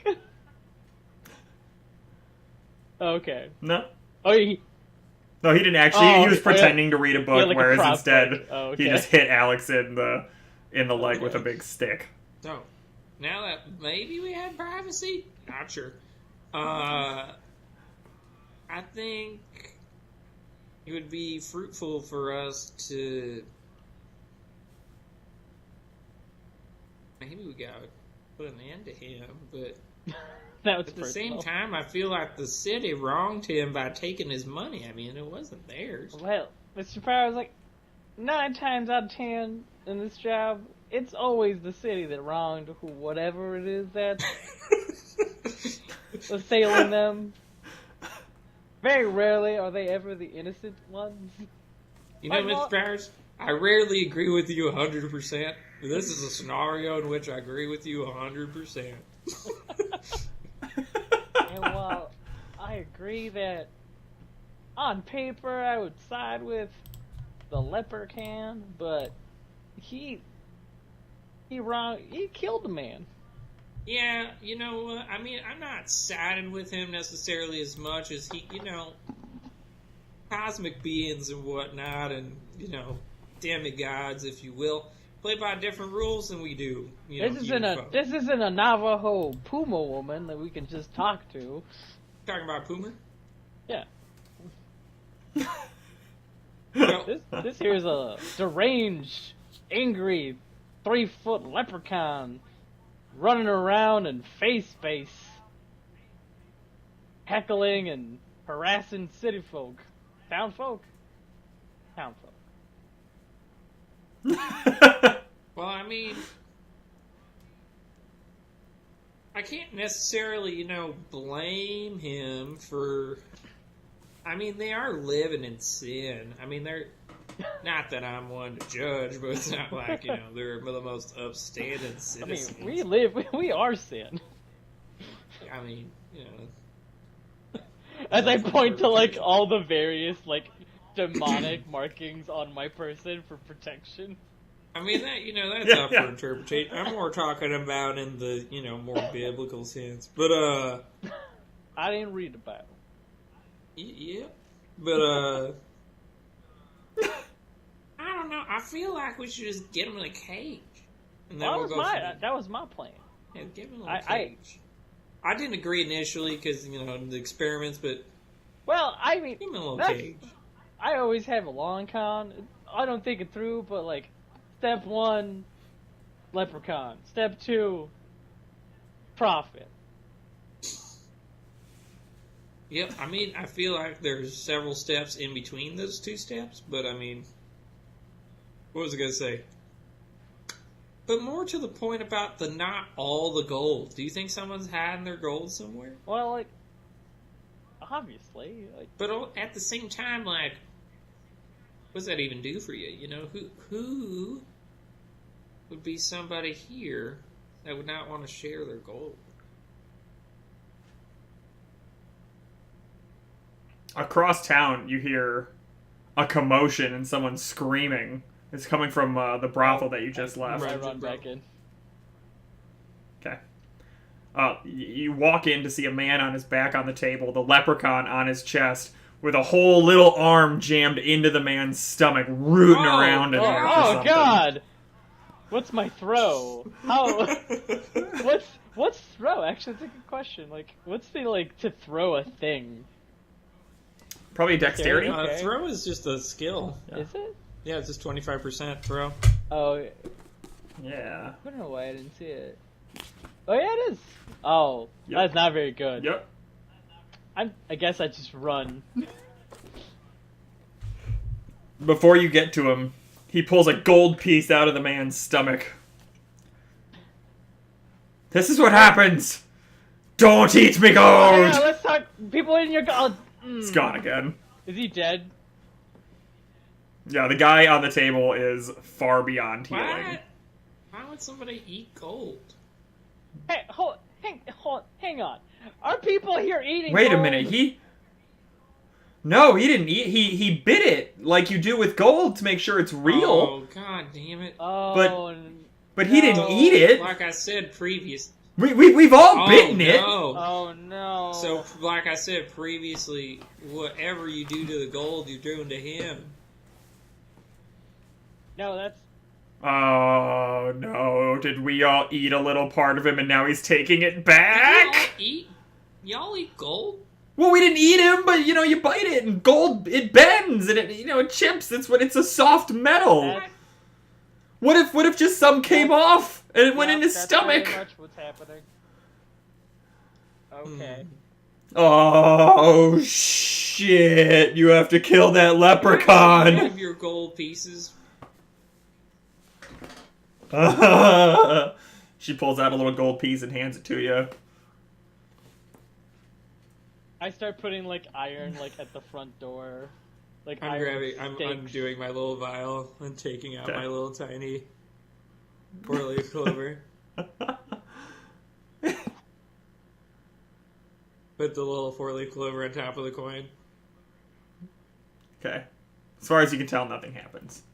Okay. No. Oh, No, he didn't actually. Oh, he was yeah. pretending to read a book, Yeah, like a whereas prop instead book. Oh, he okay. just hit Alex in the leg with a Okay. big stick. So, now that maybe we have privacy, not sure. I think it would be fruitful for us to maybe we gotta put an end to him, but that was at the same time, I feel like the city wronged him by taking his money. I mean, it wasn't theirs. Well, Mr. Power was like, 9 times out of 10 in this job, it's always the city that wronged whatever it is that's assailing them. Very rarely are they ever the innocent ones. You know, Why not? Mr. Powers, I rarely agree with you 100%. But this is a scenario in which I agree with you 100%. And while I agree that on paper I would side with the leprechaun, but he killed a man. Yeah, you know what? I mean, I'm not siding with him necessarily as much as he, cosmic beings and whatnot, and, demigods, if you will, play by different rules than we do. This isn't a Navajo Puma woman that we can just talk to. Talking about Poomer? Yeah. No. This here's a deranged, angry, 3-foot leprechaun running around in face, heckling and harassing city folk. Town folk. Well, I mean, I can't necessarily, blame him for. I mean, they are living in sin. I mean, they're. Not that I'm one to judge, but it's not like, they're the most upstanding citizens. I mean, we are sin. I mean, As I point to, like, all the various, like, demonic markings on my person for protection. I mean, that's up for interpretation. I'm more talking about in the, more biblical sense. But, I didn't read the Bible. yeah. But, I don't know. I feel like we should just get him in a cage. And then Well, we'll go from there. that was my plan. Yeah, give him a little cage. I didn't agree initially because, the experiments, but Well, I mean, give him a little cage. I always have a long con. I don't think it through, but like, step 1, leprechaun. Step 2, profit. Yep, I mean, I feel like there's several steps in between those two steps, but I mean, what was I going to say? But more to the point about the not all the gold. Do you think someone's hiding their gold somewhere? Well, like, obviously. Like, but at the same time, like, what does that even do for you? Who would be somebody here that would not want to share their gold? Across town, you hear a commotion and someone screaming. It's coming from the brothel that you just left. I run back in. Okay. You walk in to see a man on his back on the table, the leprechaun on his chest, with a whole little arm jammed into the man's stomach, rooting around in there. Oh God! What's my throw? How? What's throw? Actually, that's a good question. Like, what's the to throw a thing? Probably dexterity. Okay. Throw is just a skill. Yeah. Is it? Yeah, it's just 25% throw. Oh. Yeah. I don't know why I didn't see it. Oh yeah, it is. Oh, Yep. That's not very good. Yep. I guess I just run. Before you get to him, he pulls a gold piece out of the man's stomach. This is what happens. Don't eat me gold. Oh, yeah, let's talk. People in your gold. It's gone again. Is he dead? Yeah, the guy on the table is far beyond healing. Why would somebody eat gold? Hey, hang on. Are people here eating Wait gold? a minute, No, he didn't eat. He bit it like you do with gold to make sure it's real. Oh, God damn it. Oh, But he didn't eat it. Like I said previously. We've all bitten it. Oh no. So, like I said previously, whatever you do to the gold, you're doing to him. No, that's... Oh no, did we all eat a little part of him and now he's taking it back? Y'all eat gold? Well, we didn't eat him, but you bite it and gold, it bends and it chips. It's a soft metal. What if just some came off and it went in his stomach? That's pretty much what's happening. Okay. Oh shit! You have to kill that leprechaun. Have your gold pieces. She pulls out a little gold piece and hands it to you. I start putting iron at the front door. I'm undoing my little vial and taking out my little tiny 4-leaf clover. Put the little 4-leaf clover on top of the coin. Okay. As far as you can tell, nothing happens.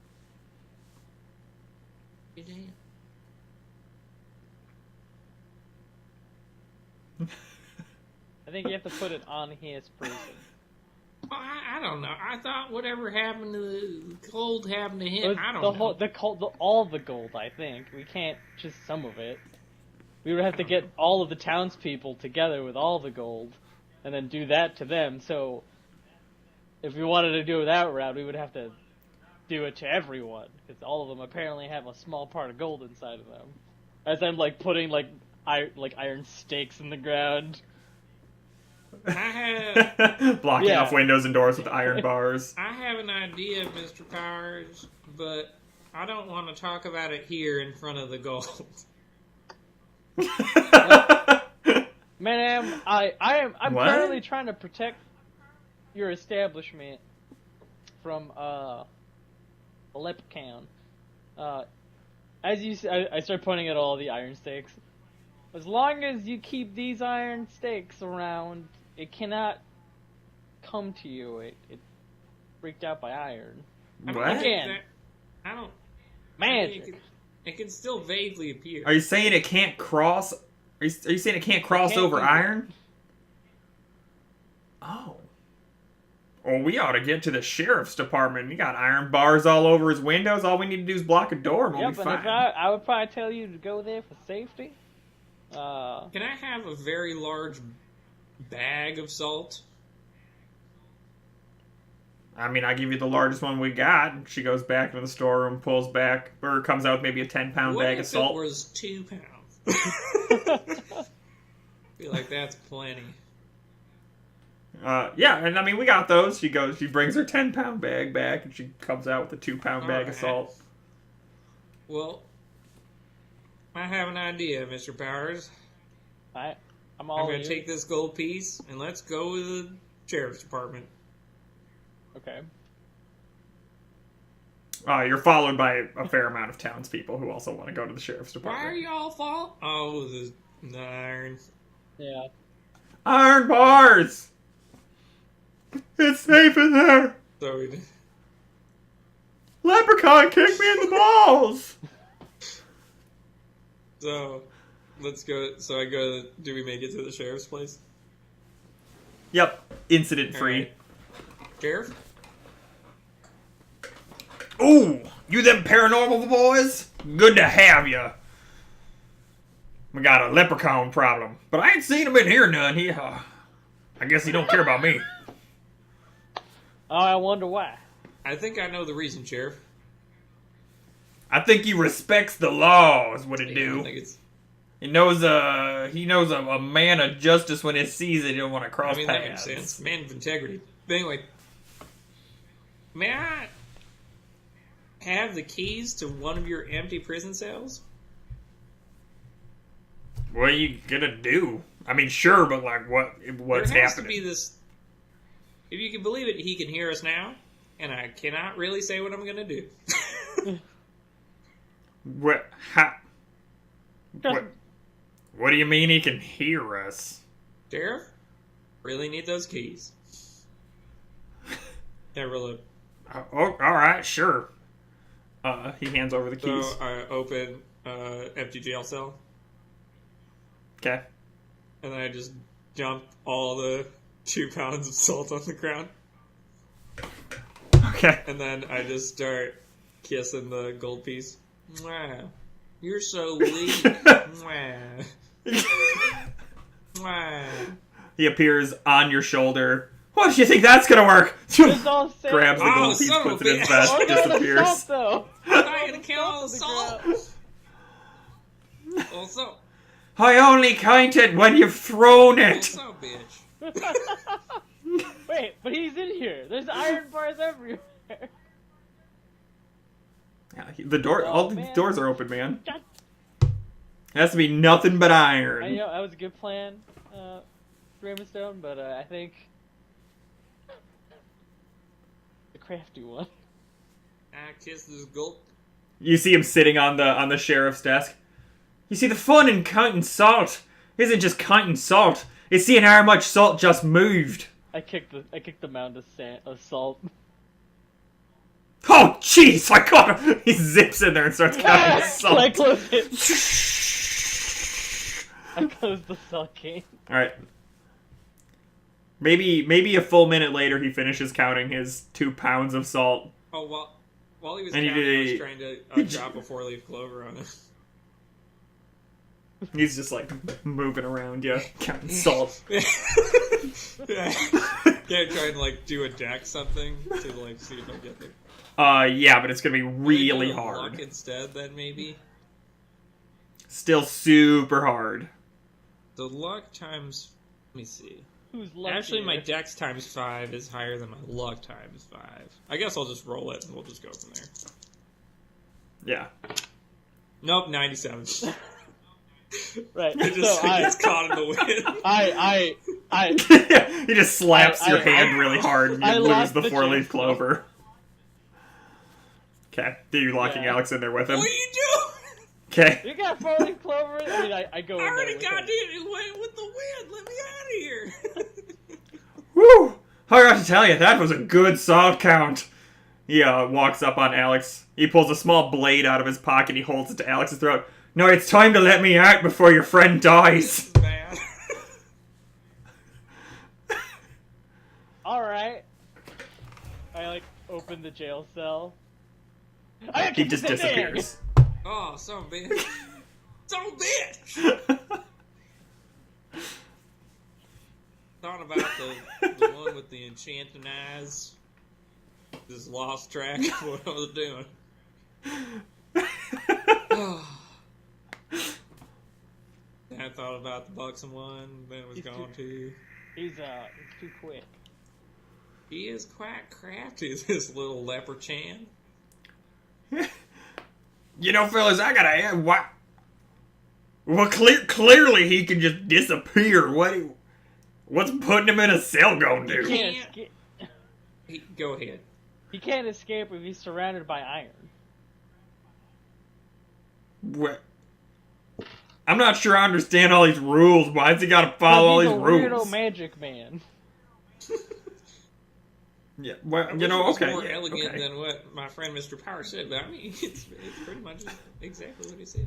Damn. I think you have to put it on his person. I don't know. I thought whatever happened to the gold happened to him. I don't know. All the gold, I think. We can't just some of it. We would have to get all of the townspeople together with all the gold, and then do that to them. So, if we wanted to do that route, we would have to do it to everyone, because all of them apparently have a small part of gold inside of them. As I'm putting iron stakes in the ground. Blocking off windows and doors with iron bars. I have an idea, Mr. Powers, but I don't want to talk about it here in front of the gold. Man, I'm currently trying to protect your establishment from a leprechaun. As you say, I start pointing at all the iron stakes. As long as you keep these iron stakes around, it cannot come to you. It freaked out by iron. What? Again. I don't... Magic. It can still vaguely appear. Are you saying it can't cross? Are you saying it can't cross over iron? Oh. Well, we ought to get to the sheriff's department. You got iron bars all over his windows. All we need to do is block a door and we'll be fine. I would probably tell you to go there for safety. Can I have a very large bag of salt? I mean, I give you the largest one we got. She goes back into the storeroom, pulls back, or comes out with maybe a 10-pound bag of salt. What if it was 2 pounds? Feel like that's plenty. Yeah, and I mean, we got those. She brings her 10-pound bag back, and she comes out with a 2-pound bag of salt. Well, I have an idea, Mr. Powers. I'm going to take this gold piece, and let's go to the sheriff's department. Okay. You're followed by a fair amount of townspeople who also want to go to the sheriff's department. Why are y'all following? Oh, the iron. Yeah. Iron bars! It's safe in there! So Leprechaun kicked me in the balls! So, let's go. So I go. Do we make it to the sheriff's place? Yep. Incident free. Right. Sheriff? Ooh! You them paranormal boys? Good to have ya. We got a leprechaun problem. But I ain't seen him in here none. I guess he don't care about me. Oh, I wonder why. I think I know the reason, Sheriff. I think he respects the law is what it I do. think it's... He knows a man of justice when he sees it. He don't want to cross paths. That makes sense. Man of integrity. But anyway, may I have the keys to one of your empty prison cells? What are you gonna do? I mean, sure, but like, what's there has happening? To be this. If you can believe it, he can hear us now, and I cannot really say what I'm gonna do. What? What do you mean he can hear us? Sheriff, really need those keys. Never look. Oh, all right, sure. He hands over the keys. So I open empty jail cell. Okay. And then I just dump all the 2 pounds of salt on the ground. Okay. And then I just start kissing the gold piece. Mwah. You're so weak. Mwah. Mwah. He appears on your shoulder. What do you think that's gonna work? It's all safe. Grabs the gold piece, puts it in his vest, Oh, no, the disappears. salt, though. I'm not gonna kill all the salt. Also, I only counted when you've thrown it. also, bitch. Wait, but he's in here. There's iron bars everywhere. Yeah, all the man. doors are open, man. It has to be nothing but iron. I know that was a good plan, Raymond Stone, but I think the crafty one. I kiss this gold. You see him sitting on the sheriff's desk. You see, the fun in counting salt isn't just counting salt. It's seeing how much salt just moved. I kicked the mound of salt. Oh, jeez! I got him! He zips in there and starts counting the salt. I closed it. I closed the salt cane. Alright. Maybe a full minute later he finishes counting his 2 pounds of salt. Oh, while he was And counting, he I was trying to drop a 4-leaf clover on him. He's just like moving around, yeah, counting salt. Yeah, try and like do a deck something to like see if I get there. Yeah, but it's gonna be really hard. Luck instead, then maybe. Still super hard. The luck times. Let me see. Who's lucky? Actually, my dex times 5 is higher than my luck times 5. I guess I'll just roll it and we'll just go from there. Yeah. Nope, 97. Right. It just gets caught in the wind. He just slaps your hand really hard and you lose the 4-leaf clover. Okay. Are you locking Alex in there with him? What are you doing? Okay. You got 4-leaf clover? I mean, I go in I there already with got him. it went with the wind. Let me out of here. Woo! I got to tell you, that was a good salt count. He walks up on Alex. He pulls a small blade out of his pocket. He holds it to Alex's throat. No, it's time to let me out before your friend dies. Bad. Alright. I, like, open the jail cell. He just disappears. Oh, son of a bitch. Son of a bitch. about the one with the enchanting eyes. Just lost track of what I was doing. Then I thought about the buxom one, then it was gone too. He's too quick. He is quite crafty, this little leper Chan. You know, fellas, I gotta ask, why? Well, clearly he can just disappear. What's putting him in a cell gonna do? He can't escape. Go ahead. He can't escape if he's surrounded by iron. What? I'm not sure I understand all these rules. Why's he gotta follow all these rules? He's a weirdo magic man. Yeah, well, I you know, wish it okay. was more Yeah, elegant okay. than what my friend Mr. Power said, but I mean, it's pretty much exactly what he said.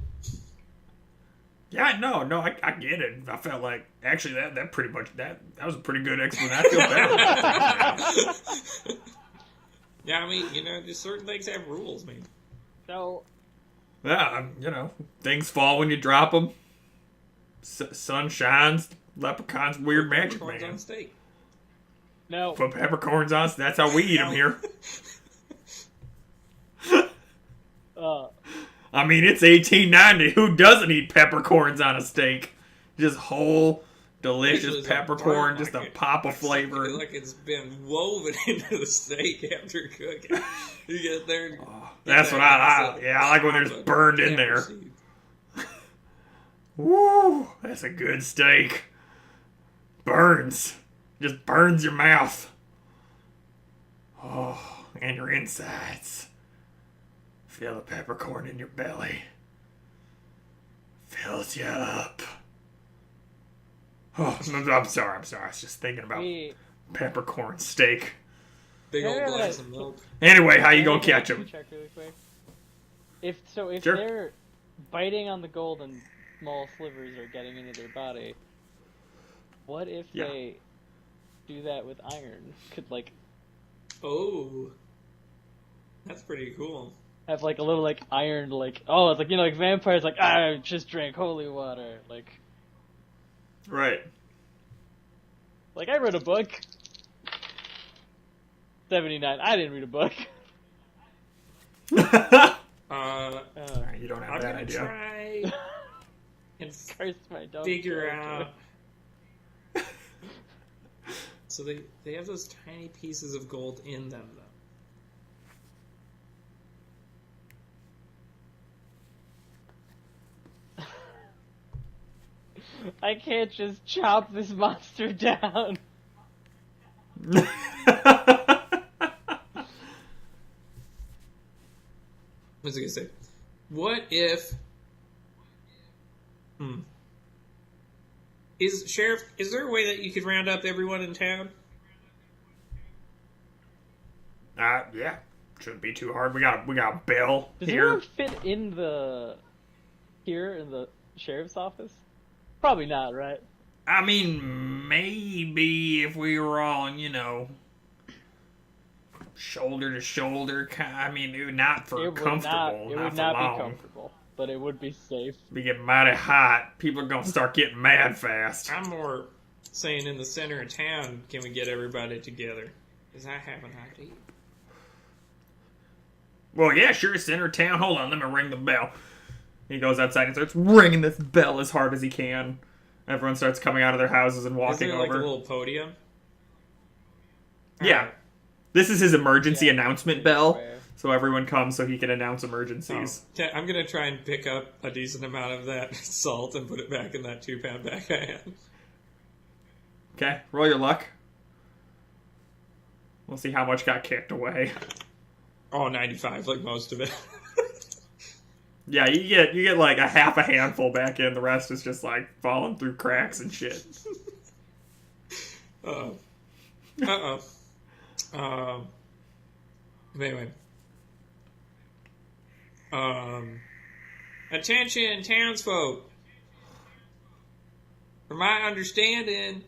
Yeah, no, I get it. I felt like actually that pretty much that was a pretty good explanation. I feel better. Yeah, I mean, you know, just certain things have rules, man. So, Yeah, you know, things fall when you drop them. Sun shines. Leprechaun's weird magic Peppercorns man. on steak. no. Put peppercorns on. That's how we eat them here. I mean, it's 1890. Who doesn't eat peppercorns on a steak? Just whole, delicious Usually peppercorn, it's just a like pop of flavor. Like it's been woven into the steak after cooking. You get there. And That's what I like when it's burned in there. Woo! That's a good steak. Burns. Just burns your mouth. Oh, and your insides. Feel the peppercorn in your belly. Fills you up. Oh, I'm sorry. I was just thinking about peppercorn steak. Big old glass of milk. Anyway, how you gonna catch them? Check really quick. If sure. They're biting on the gold and small slivers are getting into their body, what if they do that with iron? Could Oh, that's pretty cool. have a little iron it's like vampires I just drank holy water Right. I read a book. 79. I didn't read a book. You don't have I'm that gonna idea. try and Curse my dog. figure out. So they have those tiny pieces of gold in them, though. I can't just chop this monster down. What was I gonna say? What if? Is there a way that you could round up everyone in town? Yeah. Shouldn't be too hard. We got Bill Does here. anyone fit in here in the sheriff's office? Probably not, right? I mean, maybe if we were all, shoulder to shoulder. I mean, not for comfortable. It would not be comfortable, but it would be safe. We get mighty hot. People are gonna start getting mad fast. I'm more saying in the center of town, can we get everybody together? Because I have an idea. Well, yeah, sure, center town. Hold on, let me ring the bell. He goes outside and starts ringing this bell as hard as he can. Everyone starts coming out of their houses and walking Isn't it over. like a little podium? Yeah. This is his emergency announcement bell. Fair. So everyone comes so he can announce emergencies. Oh. I'm going to try and pick up a decent amount of that salt and put it back in that 2-pound bag I had. Okay, roll your luck. We'll see how much got kicked away. Oh, 95, like most of it. Yeah, you get like a half a handful back in. The rest is just like falling through cracks and shit. Anyway. Attention, townsfolk. From my understanding,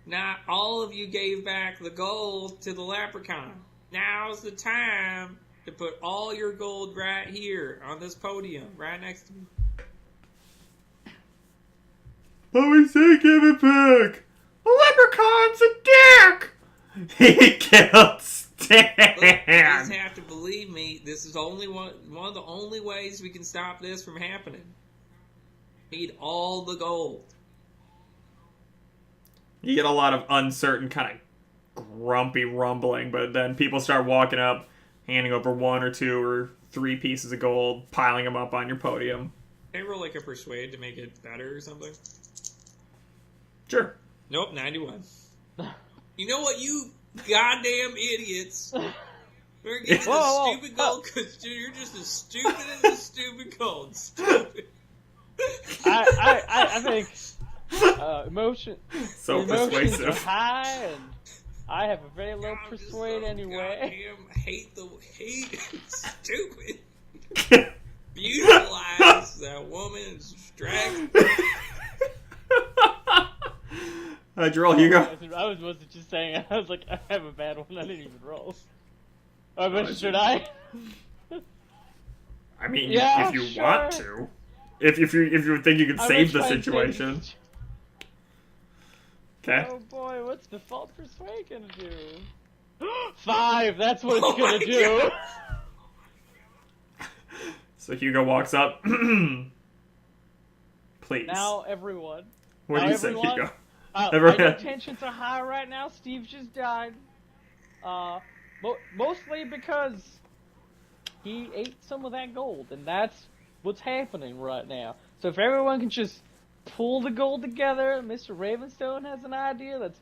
not all of you gave back the gold to the leprechaun. Now's the time to put all your gold right here on this podium, right next to me. Oh, we say give it back. A leprechaun's a dick! He killed Stan! Look, you just have to believe me. This is only one of the only ways we can stop this from happening. Need all the gold. You get a lot of uncertain, kind of grumpy rumbling, but then people start walking up, handing over 1 or 2 or 3 pieces of gold, piling them up on your podium. Can I roll like a persuade to make it better or something? Sure. Nope, 91. You know what, you goddamn idiots. We're getting the stupid gold because you're just as stupid as the stupid gold. Stupid. I think emotions are persuasive. high, and I have a very low persuade anyway. Goddamn hate stupid. Beautiful eyes. That woman is distracted. How'd you roll, Hugo? I was mostly just saying, I was like, I have a bad one, I didn't even roll. Should I? I mean, yeah, if you sure. want to. If you think you can save the situation. Okay. Oh boy, what's default persuade gonna do? 5, that's what it's Oh gonna my do! God. So Hugo walks up. Please. Now everyone. What do you say, Hugo? I know tensions are high right now. Steve just died. Mostly because he ate some of that gold, and that's what's happening right now. So if everyone can just pull the gold together, Mr. Ravenstone has an idea that's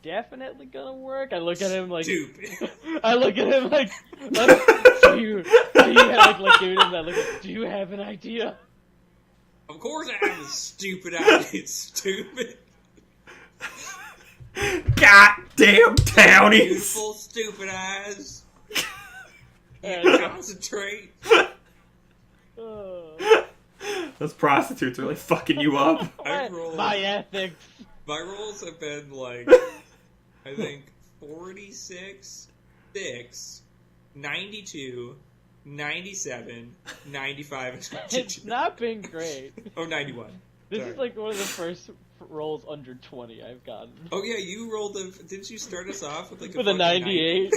definitely gonna work. I look at him like... Stupid. I look at him like... do you like giving him that look like, do you have an idea? Of course I have a stupid idea. It's stupid. Goddamn townies! Beautiful, stupid eyes. Can't concentrate. Those prostitutes are really fucking you up. My ethics. My rolls have been like, I think 46, 6, 92, 97, 95, and 92. It's not been great. Oh, 91. This Sorry. is like one of the first rolls under 20 I've gotten. Oh yeah, you rolled didn't you start us off with like With a 98?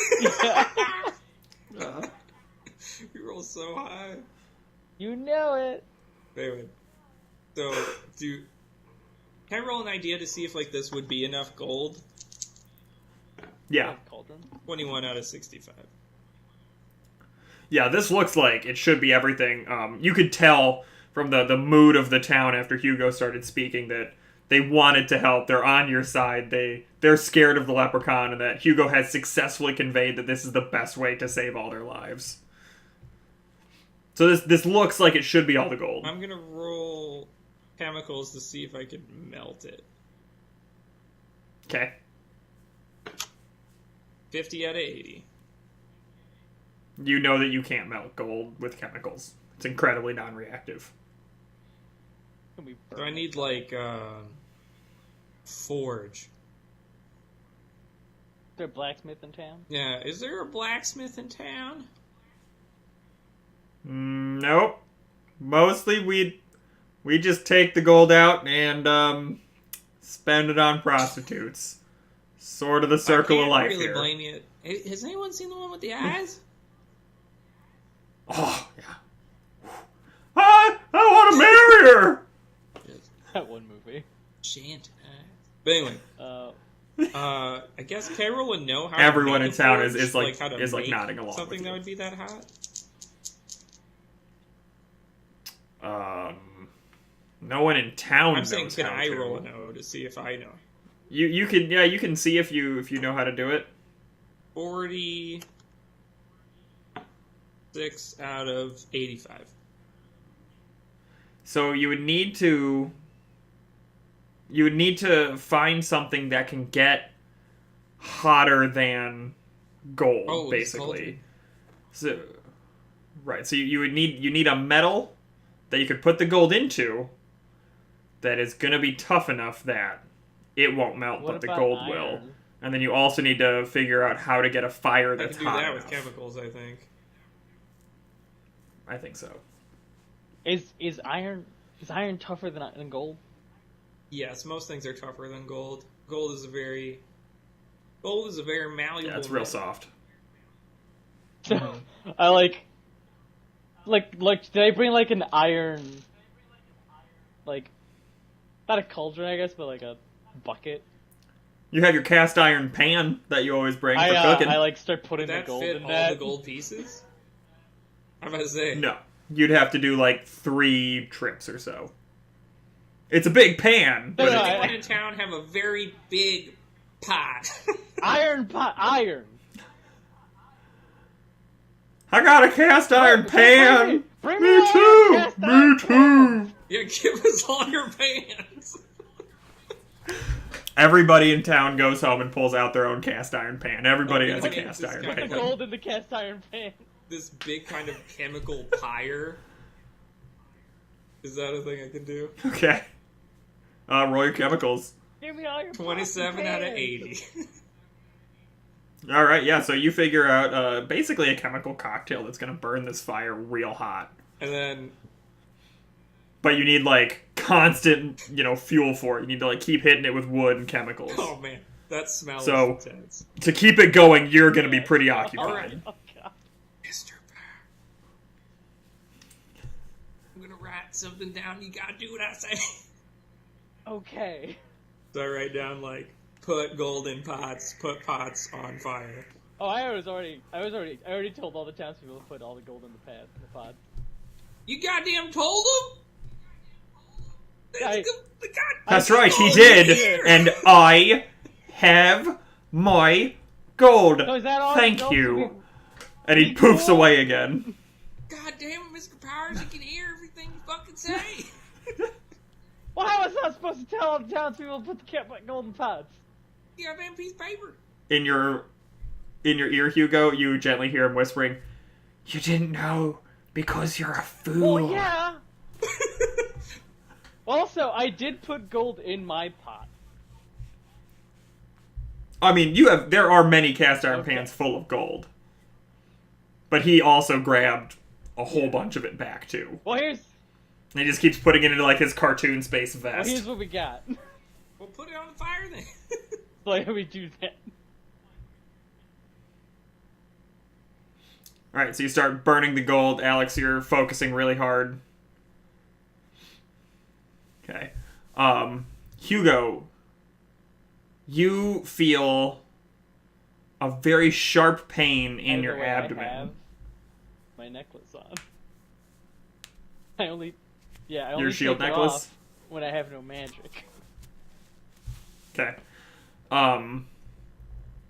Yeah. You rolled so high. You know it. Anyway, so can I roll an idea to see if like this would be enough gold? Yeah. Cauldron. 21 out of 65. Yeah, this looks like it should be everything. You could tell from the mood of the town after Hugo started speaking that they wanted to help. They're on your side. They're scared of the leprechaun, and that Hugo has successfully conveyed that this is the best way to save all their lives. So this looks like it should be all the gold. I'm gonna roll chemicals to see if I can melt it. Okay. 50 out of 80. You know that you can't melt gold with chemicals. It's incredibly non-reactive. So I need like forge. Is there a blacksmith in town? Yeah, is there a blacksmith in town? Nope. Mostly we just take the gold out and spend it on prostitutes. Sort of the circle of life really here. Blame you. Has anyone seen the one with the eyes? Oh yeah. I want to marry her. That one movie. Shan't. But anyway, I guess Carol would know how. Everyone to in make town forge, is like how to is like make nodding along. something with that you. would be that hot. No one in town. I'm saying, knows can how I to. roll a no to see if I know? You can see if you know how to do it. 46 out of 85. So you would need to find something that can get hotter than gold, basically. So right, so you need a metal that you could put the gold into that is going to be tough enough that it won't melt, What but the about gold iron? will. And then you also need to figure out how to get a fire I that's can do hot that enough. with chemicals, I think. I think so. Is iron tougher than gold? Yes, most things are tougher than gold. Gold is a very malleable. Yeah, it's real metal. soft. I like, did I bring like an iron, like, not a cauldron, I guess, but like a bucket? You have your cast iron pan that you always bring for I cooking. like start putting Would the that gold fit in all that. the gold pieces? I'm about to say. No. You'd have to do like 3 trips or so. It's a big pan. No, But no, it's- Anyone in town have a very big pot? Iron pot, iron. I got a cast iron pan! Bring Me all your too! cast iron Me too! Yeah, give us all your pans. Everybody in town goes home and pulls out their own cast iron pan. Everybody has a Okay, cast this iron guy- The pan. gold in the cast iron pan. This big kind of chemical pyre. Is that a thing I can do? Okay. Roll your chemicals. Give me all your 27 out of 80. Alright, yeah, so you figure out basically a chemical cocktail that's gonna burn this fire real hot. And then But you need, like, constant, fuel for it. You need to, like, keep hitting it with wood and chemicals. oh man, that smell So- is intense. To keep it going, you're gonna be pretty occupied. Alright. Oh god. Mr. I'm gonna write something down. You gotta do what I say. Okay. So I write down like put gold in pots, put pots on fire. Oh, I already told all the townspeople to put all the gold in the pot. You goddamn told him? I- The god- That's right, he gold did. here. And I have my gold. So is that all? Thank no, you. And he poofs away again. God damn it, Mr. Powers, you can hear everything you fucking say. Well, how was I supposed to tell all the townspeople to put the gold in pots? You got a damn piece of paper. In your ear, Hugo, you gently hear him whispering, "You didn't know because you're a fool." Well, yeah. Also, I did put gold in my pot. I mean, there are many cast iron Okay. pans full of gold. But he also grabbed a whole bunch of it back, too. Well, And he just keeps putting it into, like, his cartoon space vest. here's what we got. Well, put it on the fire then. So how do we do that? Alright, so you start burning the gold. Alex, you're focusing really hard. Okay. Hugo, you feel a very sharp pain in By the your way, abdomen. I have my necklace on. I only Your shield take it necklace? off when I have no magic. Okay.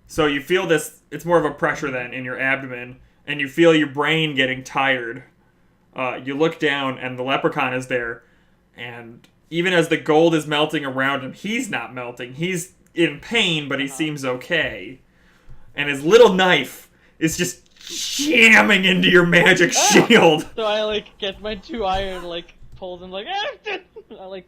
So you feel this, it's more of a pressure then in your abdomen, and you feel your brain getting tired. You look down, and the leprechaun is there, and even as the gold is melting around him, he's not melting. He's in pain, but he seems okay. And his little knife is just jamming into your magic shield. So I get my 2 iron pulls and I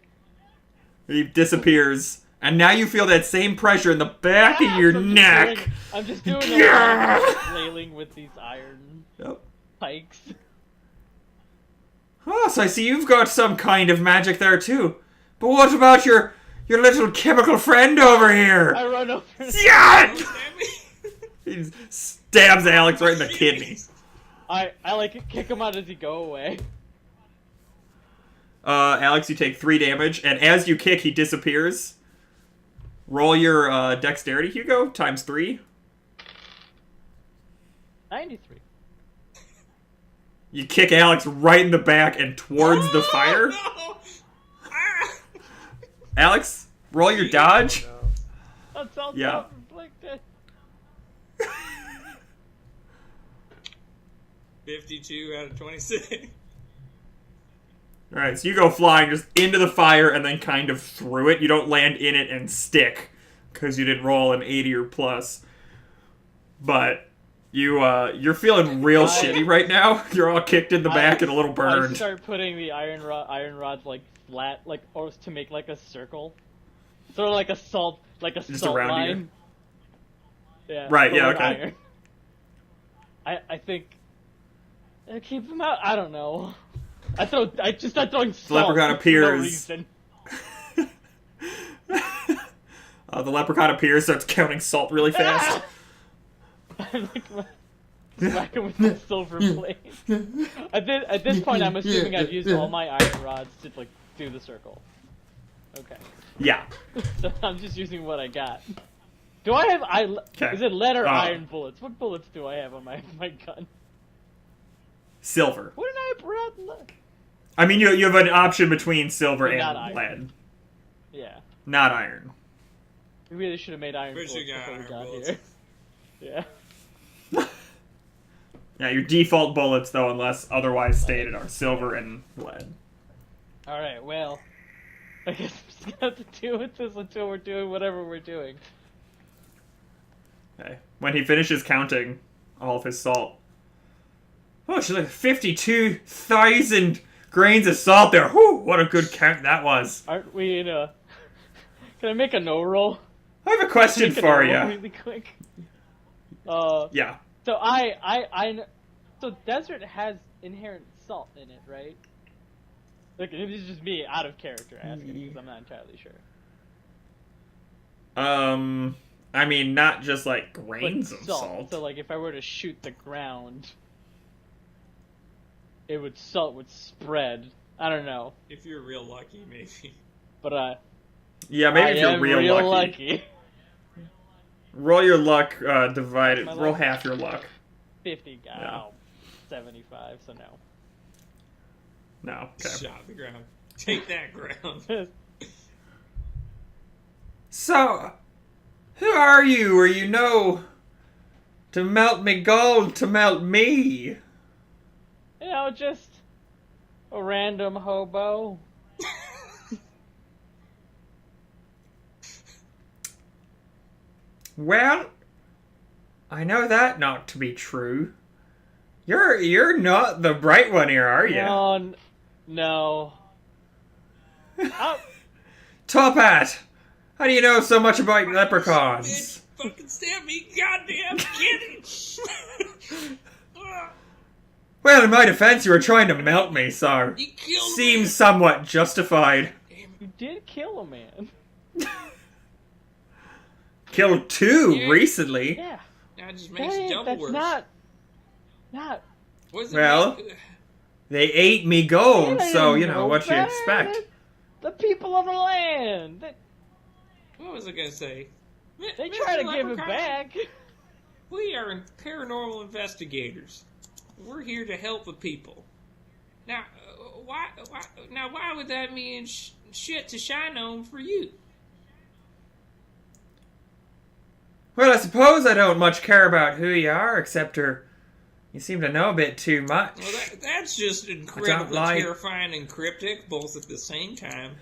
He disappears, and now you feel that same pressure in the back of your so neck. I'm just doing Yeah. flailing with these iron Yep. pikes. Oh, so I see you've got some kind of magic there too. But what about your little chemical friend over here? I run over. Yeah! Don't stab me. He stabs Alex right in the kidney. I kick him out as he go away. Alex, you take 3 damage, and as you kick, he disappears. Roll your dexterity, Hugo, times 3. 93. You kick Alex right in the back and towards the fire. No. Ah. Alex, roll your dodge. That's all Yeah. self-inflicted. 52 out of 26. Alright, so you go flying just into the fire and then kind of through it. You don't land in it and stick, because you didn't roll an 80 or plus. But you're feeling real shitty right now. You're all kicked in the back and a little I burned. start putting the iron rods flat, or to make a circle, sort of like a salt around you? line. Yeah. Right, but yeah, with okay. Iron. I think keep them out. I don't know. I just start throwing salt leprechaun for no appears. reason. The leprechaun appears, starts counting salt really fast. I'm like, whacking with the silver blade. At this point, I'm assuming I've used all my iron rods to like do the circle. Okay. Yeah. So I'm just using what I got. Do I have Is it lead or iron bullets? What bullets do I have on my gun? Silver. What did I brought? I mean, you have an option between silver But not and iron. lead. Yeah. Not iron. We really should have made iron bullets before we got here. Yeah. Yeah, your default bullets, though, unless otherwise stated, are silver and lead. Alright, well, I guess I'm just gonna have to deal with this until we're doing whatever we're doing. Okay. When he finishes counting all of his salt. Oh, she's like 52,000 grains of salt there. Whew, what a good count that was. Aren't we in a... Can I make a no roll? I have a question for you. Really quick. Yeah. So so desert has inherent salt in it, right? Like, this is just me out of character asking because I'm not entirely sure. I mean, not just like grains of salt. So like, if I were to shoot the ground, salt would spread. I don't know. If you're real lucky, maybe. But yeah, maybe if you're real lucky. Roll your luck, roll half your luck. 50, Yeah. 75, so no. No, okay. Shot the ground. Take that ground. So, who are you? Or you know to melt me gold to melt me? You know, just a random hobo. Well, I know that not to be true. You're not the bright one here, are you? No. Top Hat! How do you know so much about leprechauns? Bitch, fucking stab me, goddamn kitty! Well, in my defense, you were trying to melt me, so You killed seems me! somewhat justified. You did kill a man. Killed two Yeah. recently. Yeah. That just makes it double worse. Not. What's it Well, make- they ate me gold, They so, you didn't know, know what you better. expect. The people of the land. What was I gonna say? They Mr. try to give it Leprechaun, back. We are paranormal investigators. We're here to help the people. Now, why would that mean shit to shine on for you? Well, I suppose I don't much care about who you are, except you seem to know a bit too much. Well, that's just incredibly lie. terrifying and cryptic, both at the same time.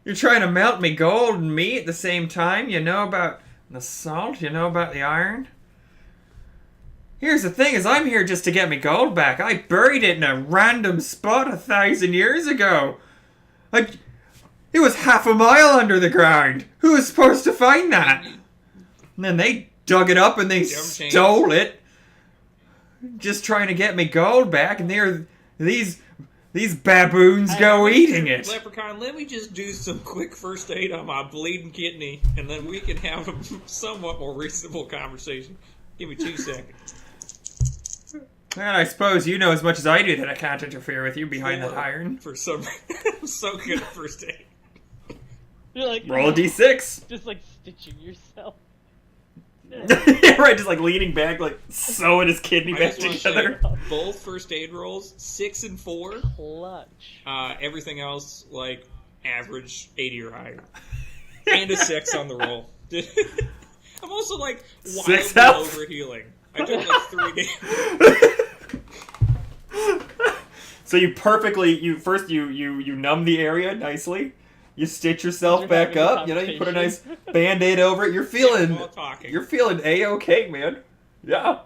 You're trying to melt me gold and me at the same time. You know about the salt, you know about the iron. Here's the thing, is I'm here just to get me gold back. I buried it in a random spot 1,000 years ago. It was half a mile under the ground. Who was supposed to find that? And then they dug it up and they stole it. Just trying to get me gold back, and these baboons go eating it. Leprechaun, let me just do some quick first aid on my bleeding kidney, and then we can have a somewhat more reasonable conversation. Give me 2 seconds. Well, I suppose you know as much as I do that I can't interfere with you behind that iron. For some I'm so good at first aid. You're like Roll a d6. just like stitching yourself. Yeah, right, just like leaning back, like sewing his kidney I back just want to together. say, both first aid rolls, 6 and 4. Clutch. Everything else, like, average 80 or higher. And a 6 on the roll. I'm also, like, 6 wildly health? overhealing. I took, like, 3 damage. So you perfectly, you numb the area nicely. You stitch yourself You're back having a up. You know, you put a nice conversation. Band-Aid over it. You're feeling While talking. A-okay, man. Yeah.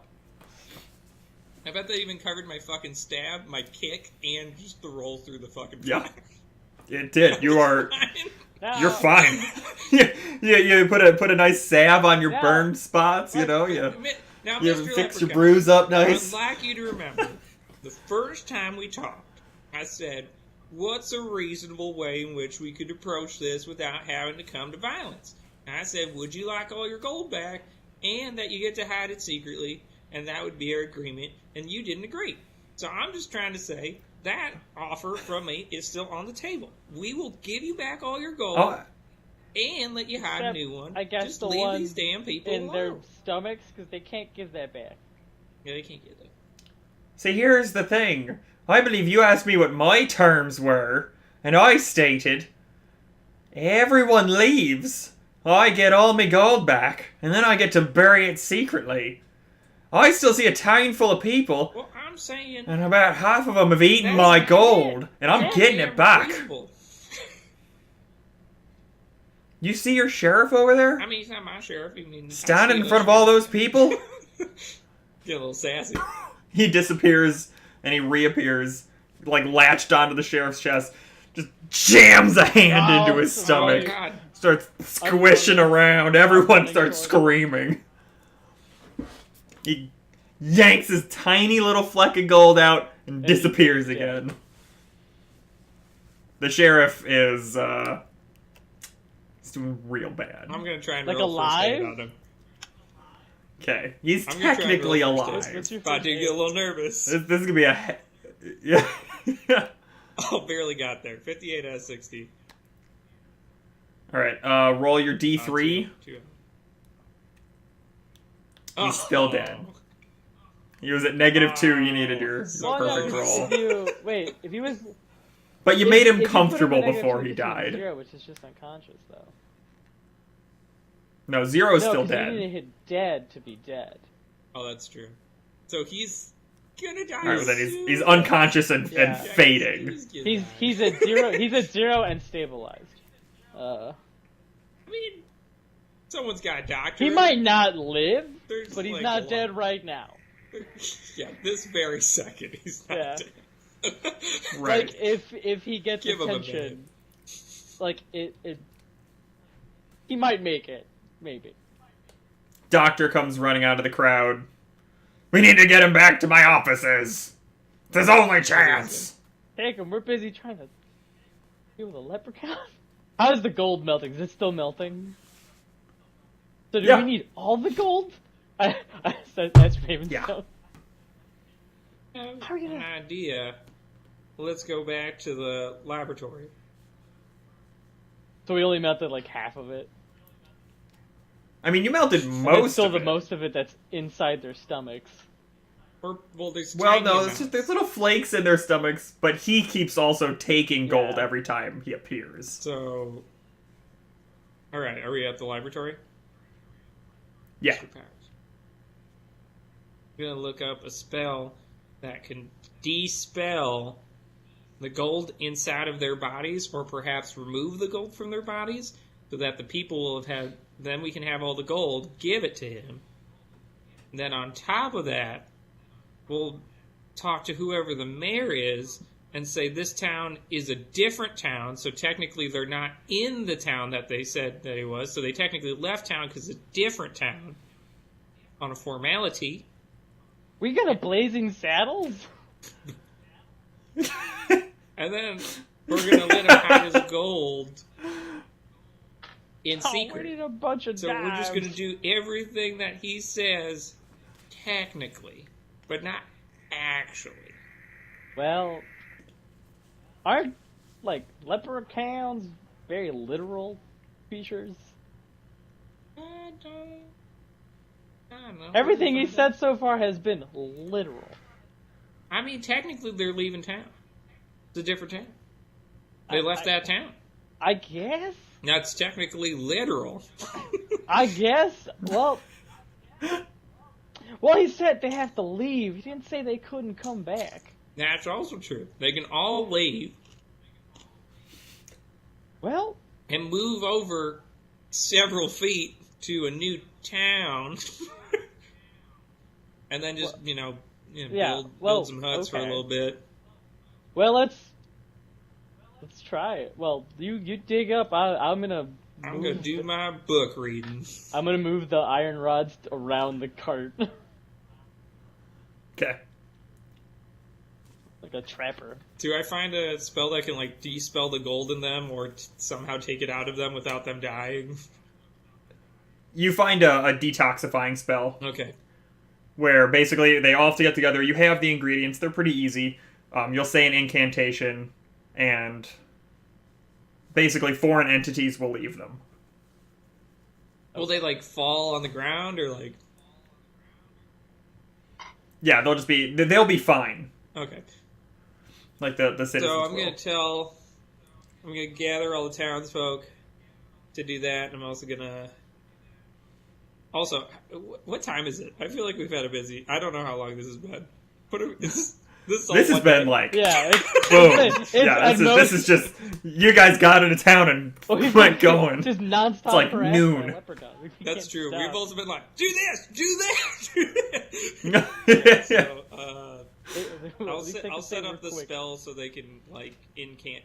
I bet they even covered my fucking stab, my kick, and just the roll through the fucking Yeah. fire. It did. You're Now, fine. you put a nice salve on your Yeah. burned spots. You know, Now, you Mr. fix your Leprechaun, bruise up nice. I'd like you to remember, the first time we talked, I said, what's a reasonable way in which we could approach this without having to come to violence? And I said, would you like all your gold back and that you get to hide it secretly? And that would be our agreement. And you didn't agree. So I'm just trying to say that offer from me is still on the table. We will give you back all your gold and let you hide a new one. I guess just the leave one these damn people in alone. their stomachs, because they can't give that back. Yeah, they can't get that. See, here's the thing. I believe you asked me what my terms were, and I stated, everyone leaves. I get all my gold back, and then I get to bury it secretly. I still see a town full of people, Well, I'm saying... and about half of them have eaten That's my not gold, and I'm That's getting it back. unreasonable. You see your sheriff over there? I mean, he's not my sheriff. I mean, Standing in front of all those people? Get a little sassy. He disappears, and he reappears, like latched onto the sheriff's chest, just jams a hand into his Oh, stomach, God. starts squishing around, everyone starts screaming. He yanks his tiny little fleck of gold out and disappears again. The sheriff is, he's doing real bad. I'm going to try and Like roll first aid alive? on him. Okay, he's I'm gonna try and technically roll first alive. aid. What's your But I first do aid? get a little nervous. This is gonna be a... Yeah. Oh, barely got there. 58 out of 60. Alright, roll your D3. Two. He's still dead. He was at -2, you needed your So perfect close. roll. If he was... But you if- made if him you put comfortable him in before negative he two, it's died. 0, which is just unconscious, though. No, Zero is No, still 'cause you need to dead. hit dead to be dead. Oh, that's true. So he's gonna die. Alright, well then soon. he's unconscious and Yeah. fading. gonna He's die. at 0. He's at 0 and stabilized. I mean, someone's got a doctor. He might not live, There's, but he's like, not a dead lot. right now. Yeah, this very second he's not Yeah. dead. Right. Like if he gets Give him a minute. attention, like it, he might make it, maybe. Doctor comes running out of the crowd. We need to get him back to my offices. It's his only chance. Take him. We're busy trying to deal with a leprechaun. How is the gold melting? Is it still melting? So do Yeah. we need all the gold? That's Ravenstone. Yeah. I have How are we gonna- an idea. Let's go back to the laboratory. So we only melted like half of it. I mean, you melted And most it's still of the it. most of it that's inside their stomachs. Or, well, there's Well, tiny no, amounts. it's just there's little flakes in their stomachs, but he keeps also taking gold Yeah. every time he appears. So, all right, are we at the laboratory? Yeah. Superpowers. I'm gonna look up a spell that can de-spell the gold inside of their bodies, or perhaps remove the gold from their bodies, so that the people will have had. Then we can have all the gold, give it to him. And then on top of that, we'll talk to whoever the mayor is and say this town is a different town, so technically they're not in the town that they said that he was, so they technically left town because it's a different town on a formality. We got a blazing saddles? And then we're going to let him hide his gold in Oh, we secret. need a bunch of So we're just going to dimes. do everything that he says technically, but not actually. Well, aren't, like, leprechauns very literal creatures? I don't know. Everything he said so far has been literal. I mean, technically, they're leaving town. It's a different town. They left that town. I guess? That's technically literal. I guess? Well, he said they have to leave. He didn't say they couldn't come back. That's also true. They can all leave Well, and move over several feet to a new town. And then just, Yeah, build well, some huts for a okay. little bit. well, let's try it. Well, you dig up. I'm gonna do my book reading. I'm gonna move the iron rods around the cart. Okay. Like a trapper. Do I find a spell that can, like, de-spell the gold in them or somehow take it out of them without them dying? You find a detoxifying spell. Okay. Where basically they all have to get together. You have the ingredients. They're pretty easy. You'll say an incantation, and basically foreign entities will leave them. Will they, like, fall on the ground, or, like... Yeah, they'll be fine. Okay. Like the citizens. So I'm gonna gather all the townsfolk to do that, and I'm also gonna... Also, what time is it? I feel like we've had a busy... I don't know how long this has been. This has been like... Yeah. Boom. Yeah, this is just... You guys got into town and went going. Just nonstop. It's like noon. That's true. Stop. We've also been like, do this, do that, do that. So, I'll set up the spell so they can, like,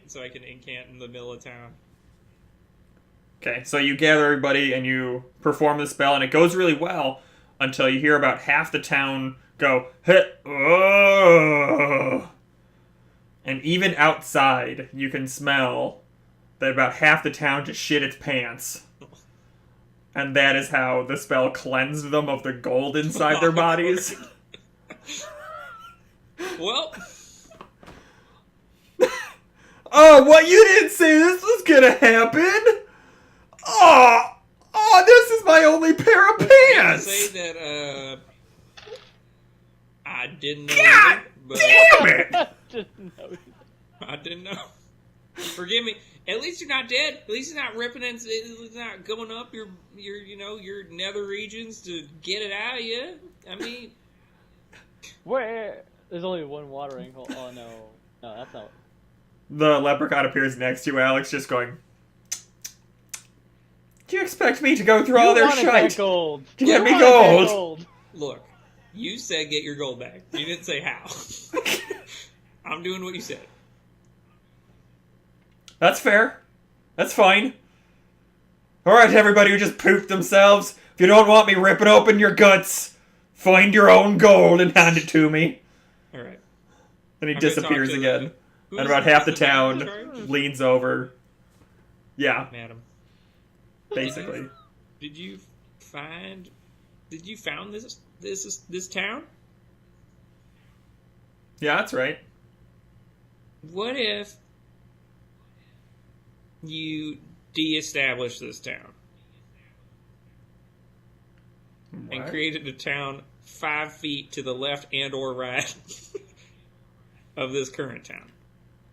so I can incant in the middle of town. Okay, so you gather everybody and you perform the spell, and it goes really well until you hear about half the town go, hit, oh. And even outside, you can smell that about half the town just shit its pants. And that is how the spell cleansed them of the gold inside their bodies. Well. Oh, what? You didn't say this was gonna happen? Oh, this is my only pair of pants! Say that, I didn't know. God damn it! I didn't know. Forgive me. At least you're not dead. At least it's not ripping and it's not going up your nether regions to get it out of you. I mean, where? There's only one watering hole. Oh no, that's not. The leprechaun appears next to you, Alex, just going. Do you expect me to go through all their shite gold. to get me gold? Look, you said get your gold back. You didn't say how. I'm doing what you said. That's fair. That's fine. Alright, everybody who just pooped themselves, if you don't want me ripping open your guts, find your own gold and hand it to me. Alright. Then he disappears again. And about half the town leans over. Yeah. Madam. Basically. Did you found this town? Yeah, that's right. What if you de-establish this town and created a town 5 feet to the left and or right of this current town?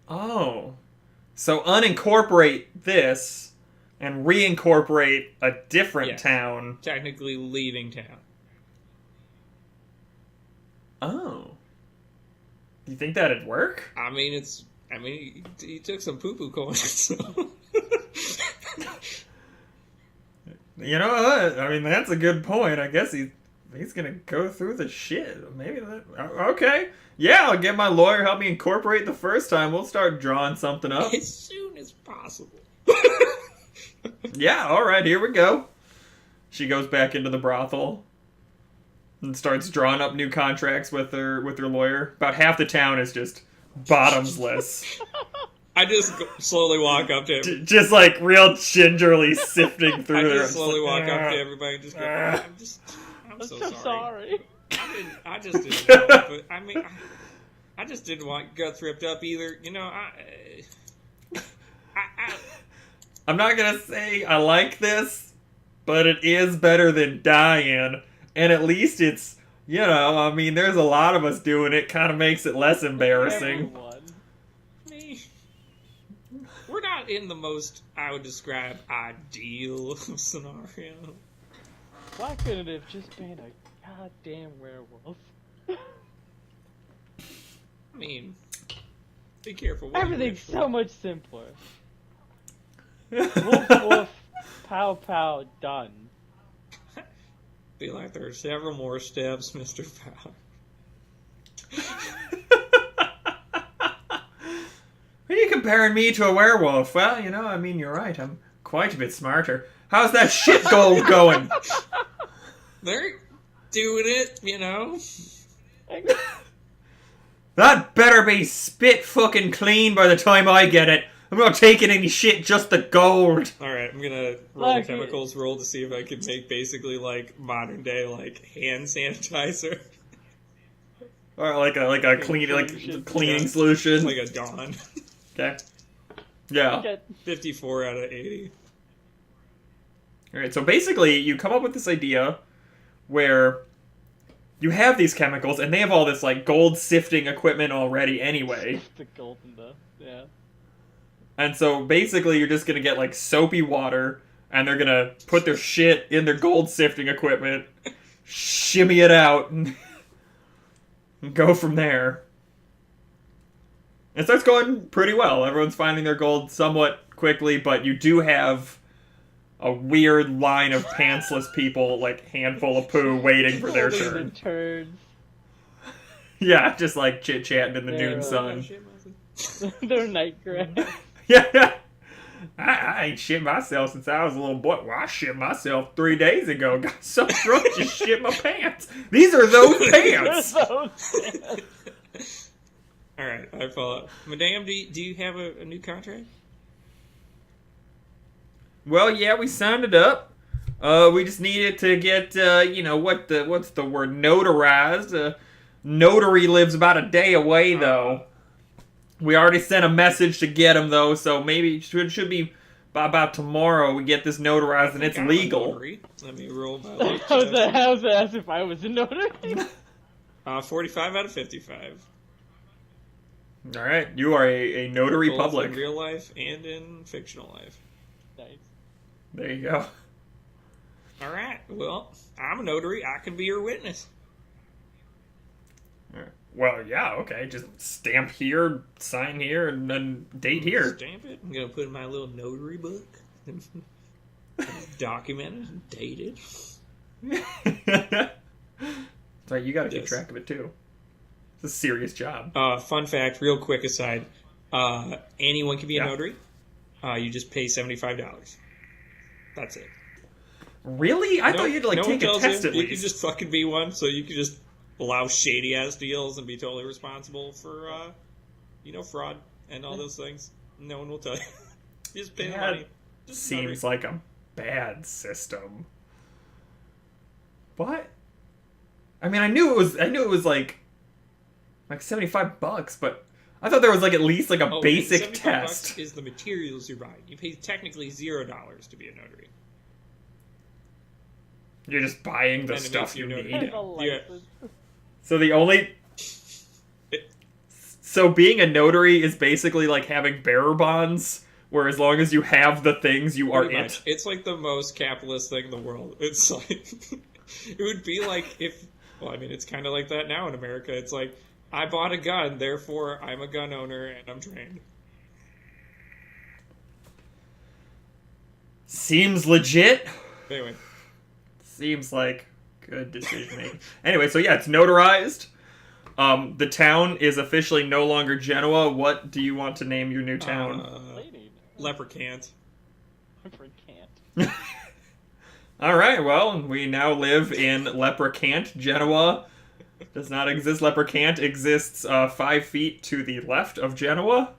Oh. So unincorporate this and reincorporate a different town. Technically leaving town. Oh. Do you think that'd work? I mean, he took some poo-poo coins, so... You know what? I mean, that's a good point. I guess he's gonna go through the shit. Maybe that... Okay. Yeah, I'll get my lawyer help me incorporate the first time. We'll start drawing something up. As soon as possible. Yeah, alright, here we go. She goes back into the brothel and starts drawing up new contracts with her lawyer. About half the town is just bottomless. I just slowly walk up to him. Just like real gingerly sifting through there. I just slowly walk up to everybody and just go, I'm so sorry. I just didn't know. But I mean, I just didn't want guts ripped up either. You know, I'm not gonna say I like this, but it is better than dying. And at least it's, you know, I mean, there's a lot of us doing it. Kind of makes it less embarrassing. We're not in the most, I would describe, ideal scenario. Why couldn't it have just been a goddamn werewolf? I mean, be careful. Everything's so much simpler. Woof woof, pow pow, done. Feel like there are several more steps, Mr. Power. Are you comparing me to a werewolf? Well, you know, I mean, you're right. I'm quite a bit smarter. How's that shit gold going? They're doing it, you know. That better be spit fucking clean by the time I get it. I'm not taking any shit, just the gold. Alright, I'm gonna roll a chemicals roll to see if I can make basically, like, modern day, like, hand sanitizer. Or like a cleaning solution. Like a Dawn. Okay. Yeah. Okay. 54 out of 80. Alright, so basically, you come up with this idea where you have these chemicals, and they have all this, like, gold sifting equipment already anyway. The golden stuff, yeah. And so, basically, you're just gonna get, like, soapy water, and they're gonna put their shit in their gold sifting equipment, shimmy it out, and go from there. It starts going pretty well. Everyone's finding their gold somewhat quickly, but you do have a weird line of pantsless people, like, handful of poo, waiting for their turn. Turds. Yeah, just, like, chit-chatting in the noon sun. They're night grass. Yeah. I ain't shit myself since I was a little boy. Well, I shit myself 3 days ago. Got so drunk, just shit my pants. These are those pants. Alright, I follow. Madame, do you have a new contract? Well, yeah, we signed it up. We just needed to get, what's the word? Notarized. Notary lives about a day away, though. We already sent a message to get him, though, so maybe it should be by about tomorrow we get this notarized and it's legal. Let me roll my How's that as if I was a notary? 45 out of 55. Alright, you are a notary Both public. in real life and in fictional life. Nice. There you go. Alright, well, I'm a notary. I can be your witness. Well, yeah, okay. Just stamp here, sign here, and then date here. Stamp it. I'm going to put it in my little notary book. Documented and dated. So you gotta keep track of it, too. It's a serious job. Fun fact, real quick aside. Anyone can be a notary. You just pay $75. That's it. Really? I thought you had to take a test at least. You can just fucking be one, so you can just allow shady-ass deals and be totally responsible for, fraud and all those things. No one will tell you. Just pay the money. Just seems like a bad system. What? I mean, I knew it was like $75, but I thought there was like at least like a basic test. $75 is the materials you buy. You pay technically $0 to be a notary. You're just buying the stuff you need. Yeah. So So being a notary is basically like having bearer bonds, where as long as you have the things, you are it. It's like the most capitalist thing in the world. It's like, it would be like if, well, I mean, it's kind of like that now in America. It's like, I bought a gun, therefore I'm a gun owner and I'm trained. Seems legit. Anyway. Seems like good decision making. Anyway, so yeah, it's notarized. The town is officially no longer Genoa. What do you want to name your new town? Leprechaun. Leprechaun. All right, well, we now live in Leprechaun. Genoa does not exist. Leprechaun exists 5 feet to the left of Genoa.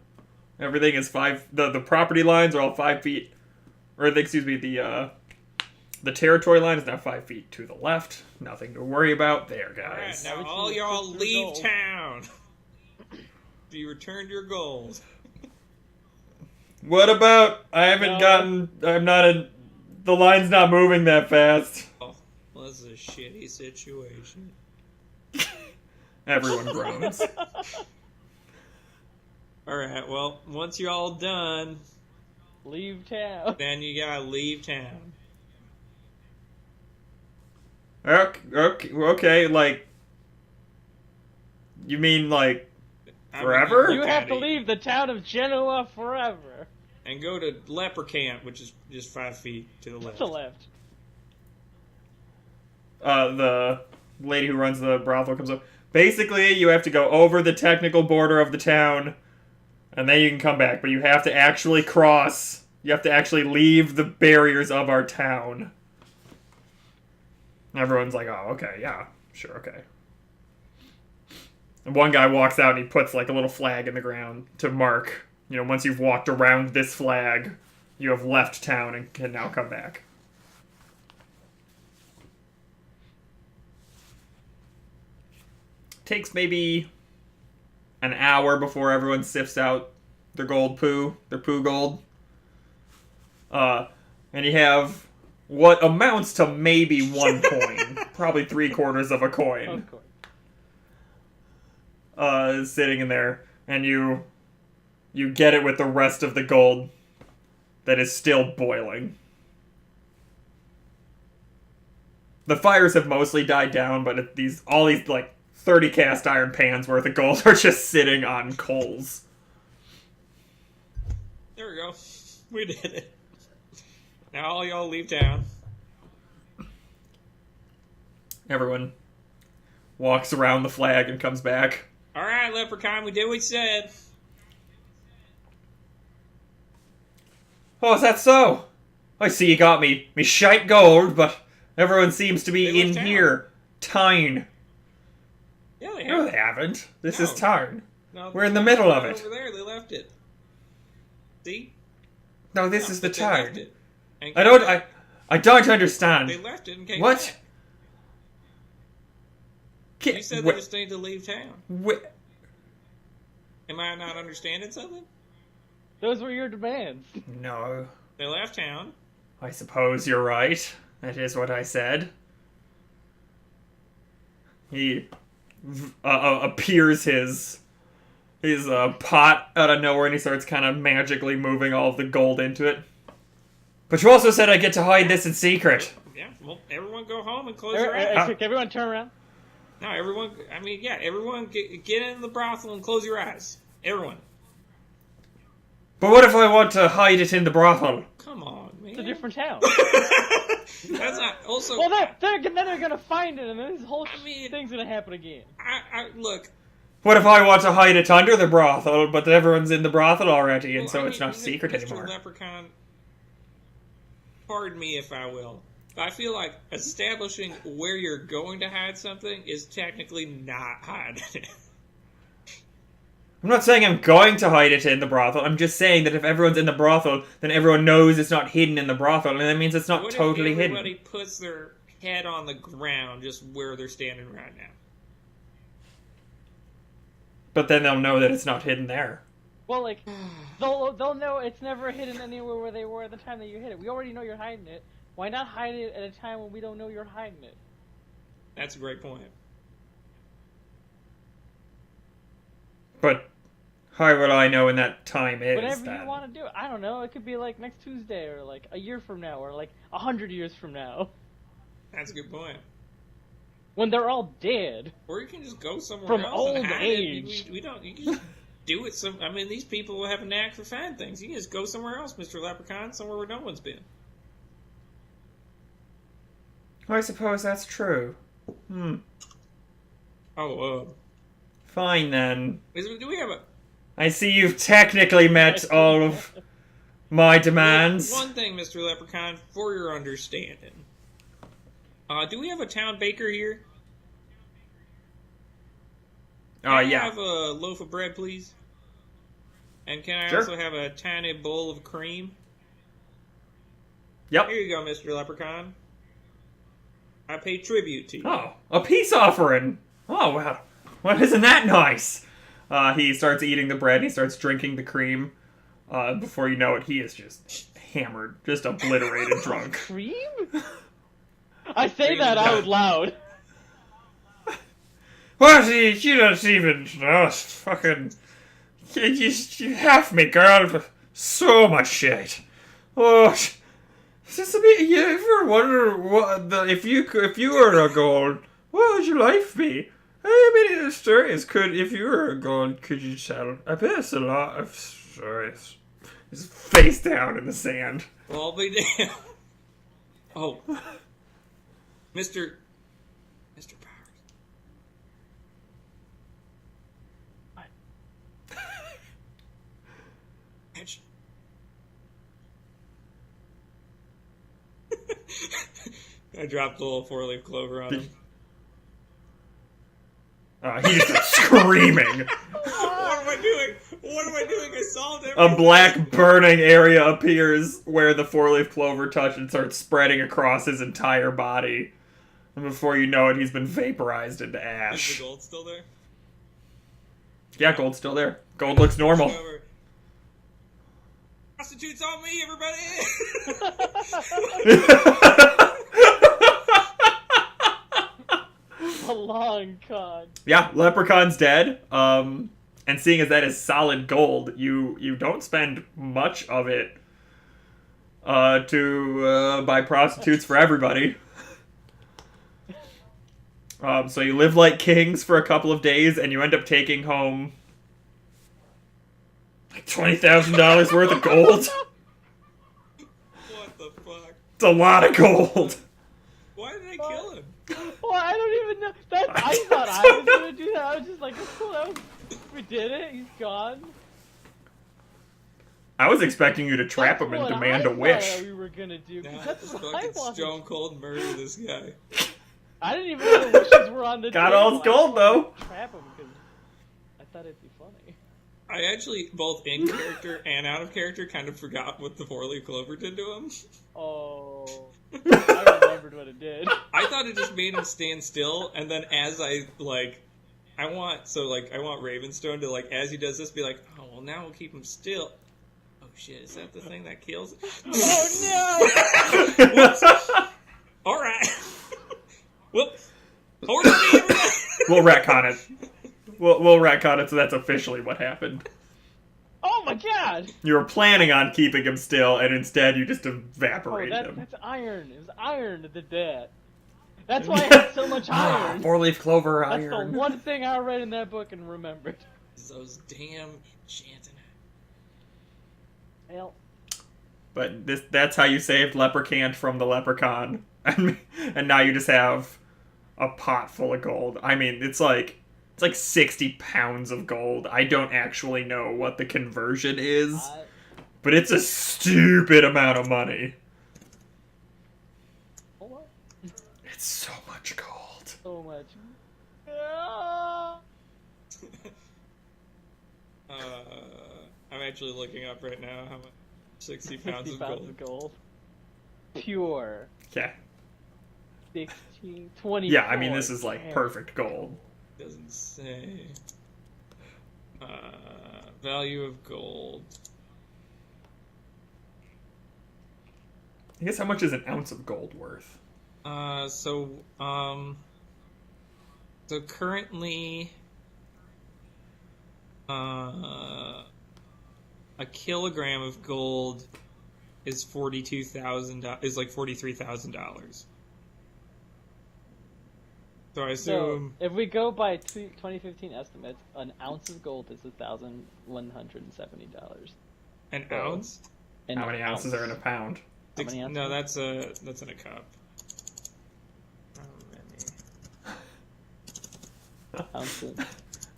Everything is 5... The property lines are all 5 feet... Or, excuse me, the territory line is now 5 feet to the left. Nothing to worry about there, guys. All right, now all y'all leave town. You returned your gold. What about... I'm not in... The line's not moving that fast. Oh, well, this is a shitty situation. Everyone groans. Alright, well, once you're all done... Leave town. Then you gotta leave town. Okay, like... You mean, like... Forever? You have to leave the town of Genoa forever. And go to Leprechaun, which is just 5 feet to the left. To the left. The lady who runs the brothel comes up. Basically, you have to go over the technical border of the town, and then you can come back. But you have to actually cross. You have to actually leave the barriers of our town. And everyone's like, oh, okay, yeah, sure, okay. And one guy walks out and he puts like a little flag in the ground to mark, once you've walked around this flag, you have left town and can now come back. Takes maybe an hour before everyone sifts out their poo gold. And you have what amounts to maybe 1 coin, probably 3/4 of a coin, sitting in there, and you get it with the rest of the gold that is still boiling. The fires have mostly died down, but all these like 30 cast iron pans worth of gold are just sitting on coals. There we go. We did it. Now all y'all leave town. Everyone walks around the flag and comes back. Alright, Leprechaun, we did what we said. Oh, is that so? I see you got me shite gold, but everyone seems to be in here. Tyne. Yeah, they No, have. they haven't. This is Tyne. No, We're in the middle of it. Over there, they left it. See? No, this is the They left Tyne. it and I came don't. back. I don't understand. They left it and came What? back. You said they just need to leave town. Am I not understanding something? Those were your demands. No. They left town. I suppose you're right. That is what I said. He appears his pot out of nowhere, and he starts kind of magically moving all of the gold into it. But you also said I get to hide this in secret. Yeah, well, everyone go home and close your eyes. Everyone turn around. No, everyone, everyone get in the brothel and close your eyes. Everyone. But what if I want to hide it in the brothel? Come on, man. It's a different town. That's not, also... Well, then they're gonna find it, and then this whole thing's gonna happen again. Look... What if I want to hide it under the brothel, but everyone's in the brothel already, and so it's not secret Mr. anymore? Leprechaun, pardon me if I will, but I feel like establishing where you're going to hide something is technically not hiding it. I'm not saying I'm going to hide it in the brothel. I'm just saying that if everyone's in the brothel, then everyone knows it's not hidden in the brothel, and that means it's not totally hidden. What if everybody puts their head on the ground just where they're standing right now? But then they'll know that it's not hidden there. Well, like, they'll know it's never hidden anywhere where they were at the time that you hid it. We already know you're hiding it. Why not hide it at a time when we don't know you're hiding it? That's a great point. But how will I know when that time is? Whatever then? you want to do. I don't know. It could be like next Tuesday, or like a year from now, or like 100 years from now. That's a good point. When they're all dead. Or you can just go somewhere From else old and hide age. it. We don't. You can just do it. I mean, these people will have a knack for finding things. You can just go somewhere else, Mr. Leprechaun, somewhere where no one's been. I suppose that's true. Oh, Fine then. do we have a... I see you've technically met all of my demands. One thing, Mr. Leprechaun, for your understanding. Do we have a town baker here? Can I Yeah. have a loaf of bread, please? And can I Sure. also have a tiny bowl of cream? Yep. Here you go, Mr. Leprechaun. I pay tribute to you. Oh, a peace offering. Oh, wow. Well, isn't that nice? He starts eating the bread. He starts drinking the cream. Before you know it, he is just hammered, just obliterated drunk. Cream? I say that out loud. What? You don't even... Oh, fucking... You have me, girl. So much shit. Oh... You ever wonder what if you were a gold, what would your life be? I mean, the stories if you were a gold, could you tell? I bet it's a lot of stories. Just face down in the sand. Well, I'll be damned. Oh. Mr. Powers. What? I dropped a little four-leaf clover on him. He just starts screaming. What am I doing? What am I doing? I solved A everything. black burning area appears where the four-leaf clover touched and starts spreading across his entire body. And before you know it, he's been vaporized into Is ash. the gold still there? Yeah, gold's still there. Gold looks normal. Over. Prostitutes on me, everybody! A long con. Yeah, Leprechaun's dead. And seeing as that is solid gold, you don't spend much of it to buy prostitutes for everybody. So you live like kings for a couple of days, and you end up taking home like $20,000 worth of gold. What the fuck? It's a lot of gold. Why did I kill him? Well, I don't even know. I thought I was gonna do that. I was just like, oh, cool, we did it. He's gone. I was expecting you to trap him and That's what demand I a wish. thought we were gonna do. 'Cause Now that's just what I fucking wanted. stone cold murder this guy. I didn't even know the wishes were on the Got table. all his gold, I just wanted though. to trap him because I thought it'd be funny. I actually, both in character and out of character, kind of forgot what the four-leaf clover did to him. Oh, I remembered what it did. I thought it just made him stand still, and then as I want Ravenstone to, like, as he does this, be like, oh, well, now we'll keep him still. Oh, shit, is that the thing that kills? Oh, no! Alright. Whoop. Hold on, everybody. We'll retcon it. We'll retcon it so that's officially what happened. Oh my god! You were planning on keeping him still, and instead you just Oh, evaporated him. that's iron. It was iron that did that. That's why I had so much iron. Four-leaf clover That's iron. the one thing I read in that book and remembered. Those damn enchanting. Well, But that's how you saved Leprechaun from the leprechaun. And now you just have a pot full of gold. I mean, it's like 60 pounds of gold. I don't actually know what the conversion is, but it's a stupid amount of money. hold on. It's so much gold. So much. Ah. I'm actually looking up right now how much 60 pounds 60 of pounds gold. of gold. Pure. Yeah. 16, 20. Yeah, I mean, this is like perfect gold. Doesn't say. Value of gold. I guess how much is an ounce of gold worth? So currently, a kilogram of gold is $43,000. So I So, assume if we go by 2015 estimates, an ounce of gold is $1,170. an ounce. An How many ounces are in a pound? How many ounces? No, that's in a cup. Ounces.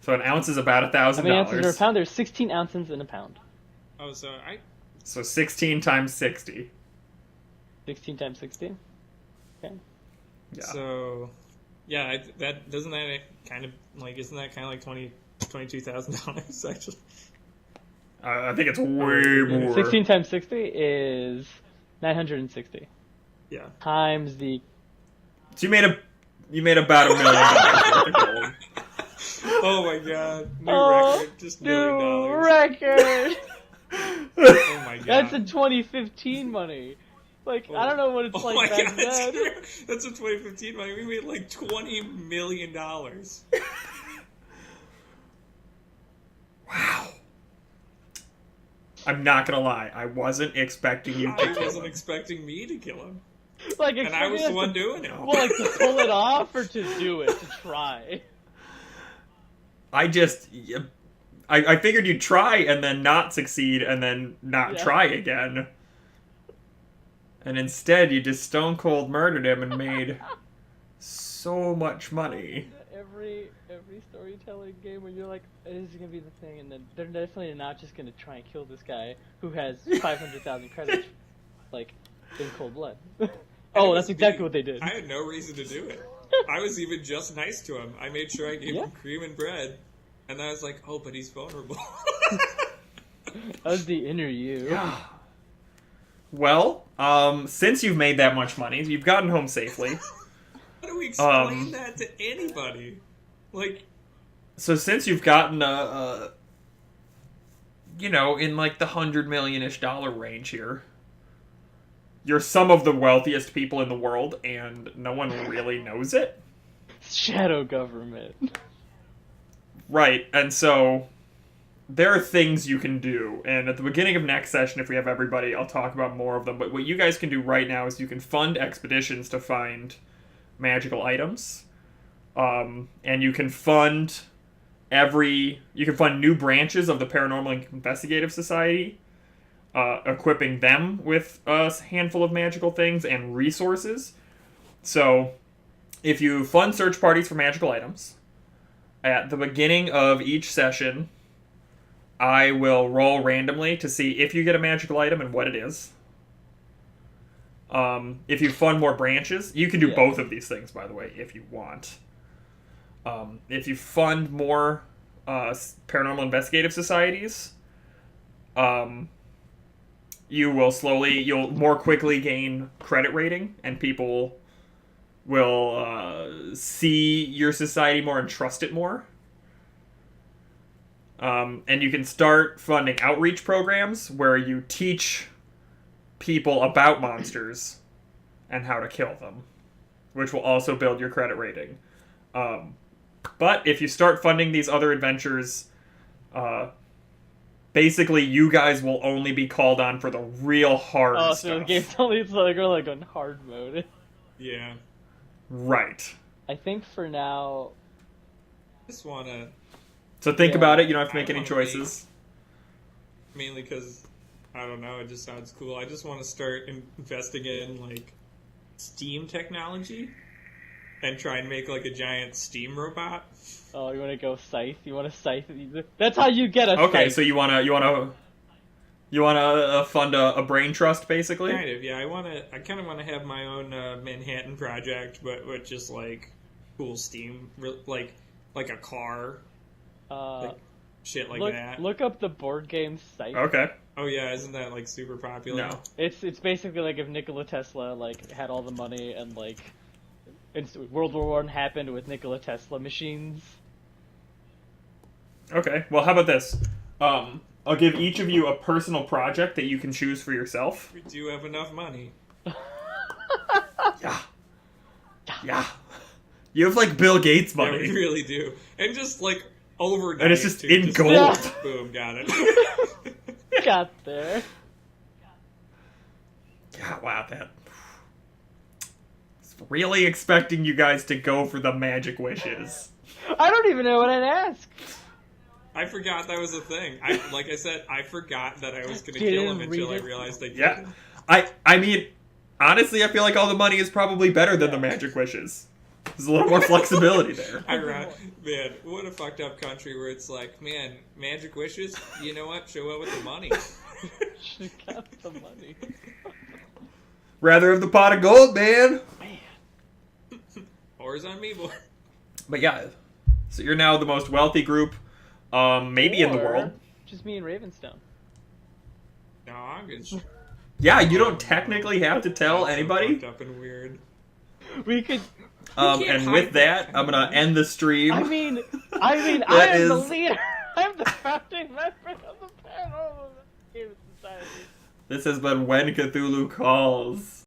So an ounce is about How many ounces are in a $1,000. pound? There's 16 ounces in a pound. Oh, so I. So 16 times 60. 16 times 60? Okay. Yeah. So, yeah, that doesn't that kind of like isn't that kind of like $22,000 actually? I think it's way more. 16 times 60 is 960. Yeah. Times the... So you made about $1 million worth of gold. Oh my god! New record, just $1 new million. record! Oh my god! That's in 2015 money. Like, I don't know what it's Oh like my back god! then. That's in 2015 money. We made like $20 million. Wow. I'm not gonna lie. I wasn't expecting you to I kill wasn't him. expecting me to kill him, Like, and I was expecting us the one to, doing it. well, like, to pull it off or to do it, to try. I figured you'd try and then not succeed and then not try again. And instead you just stone cold murdered him and made so much money. Every storytelling game where you're like, this is gonna be the thing, and then they're definitely not just gonna try and kill this guy who has 500,000 credits, like, in cold blood. Oh, that's exactly what they did. I had no reason to do it. I was even just nice to him. I made sure I gave Yeah. him cream and bread. And I was like, oh, but he's vulnerable. That was the inner you. Yeah. Well, since you've made that much money, you've gotten home safely. How do we explain that to anybody? Like, So since you've gotten in like the $100 million-ish range here, you're some of the wealthiest people in the world, and no one really knows it. Shadow government. Right, and so there are things you can do, and at the beginning of next session, if we have everybody, I'll talk about more of them, but what you guys can do right now is you can fund expeditions to find magical items, and you can fund new branches of the Paranormal Investigative Society, equipping them with a handful of magical things and resources. So, if you fund search parties for magical items, at the beginning of each session, I will roll randomly to see if you get a magical item and what it is. If you fund more branches, you can do both of these things, by the way, if you want. If you fund more paranormal investigative societies, you'll more quickly gain credit rating, and people will see your society more and trust it more. And you can start funding outreach programs where you teach people about monsters and how to kill them, which will also build your credit rating. But if you start funding these other adventures, basically you guys will only be called on for the real hard stuff. So the game's only like on hard mode. yeah. Right. I think for now. I just want to... So think about it. You don't have to I make any wanna choices. Mainly because, I don't know, it just sounds cool. I just want to start investing in, like, steam technology and try and make, like, a giant steam robot. Oh, you want to go scythe? You want to scythe? That's how you get a Okay, scythe. so you wanna fund a brain trust, basically. Kind of, yeah. I kind of want to have my own Manhattan project, but with just, like, cool steam, like a car, shit like that. Look up the board game Scythe. Okay. Oh yeah, isn't that like super popular? No. It's basically like if Nikola Tesla like had all the money and like World War I happened with Nikola Tesla machines. Okay. Well, how about this? I'll give each of you a personal project that you can choose for yourself. We do have enough money. Yeah. Yeah. You have like Bill Gates Yeah, money. we really do. And just like overnight. And it's just too. in gold. Boom, got it. Got there. Yeah, wow, that. Really expecting you guys to go for the magic wishes. I don't even know what I'd ask. I forgot that was a thing. Like I said, I forgot that I was going to Didn't kill him until I read it. realized I did. Yeah. I mean, honestly, I feel like all the money is probably better than the magic wishes. There's a little more flexibility there. Man, what a fucked up country where it's like, man, magic wishes, you know what? Show up with the money. Should've got the money. Rather have the pot of gold, man. Horror's on me, boy. But yeah, so you're now the most wealthy group, maybe in the Or world. Just me and Ravenstone. No, I'm good. Yeah, you don't technically have to tell That's so anybody. fucked up and weird. We could. can't And hide with that, that. I'm gonna end the stream. I mean, I That am the is- leader. I'm the founding member of the Paranormal Investigative Society. This has been When Cthulhu Calls.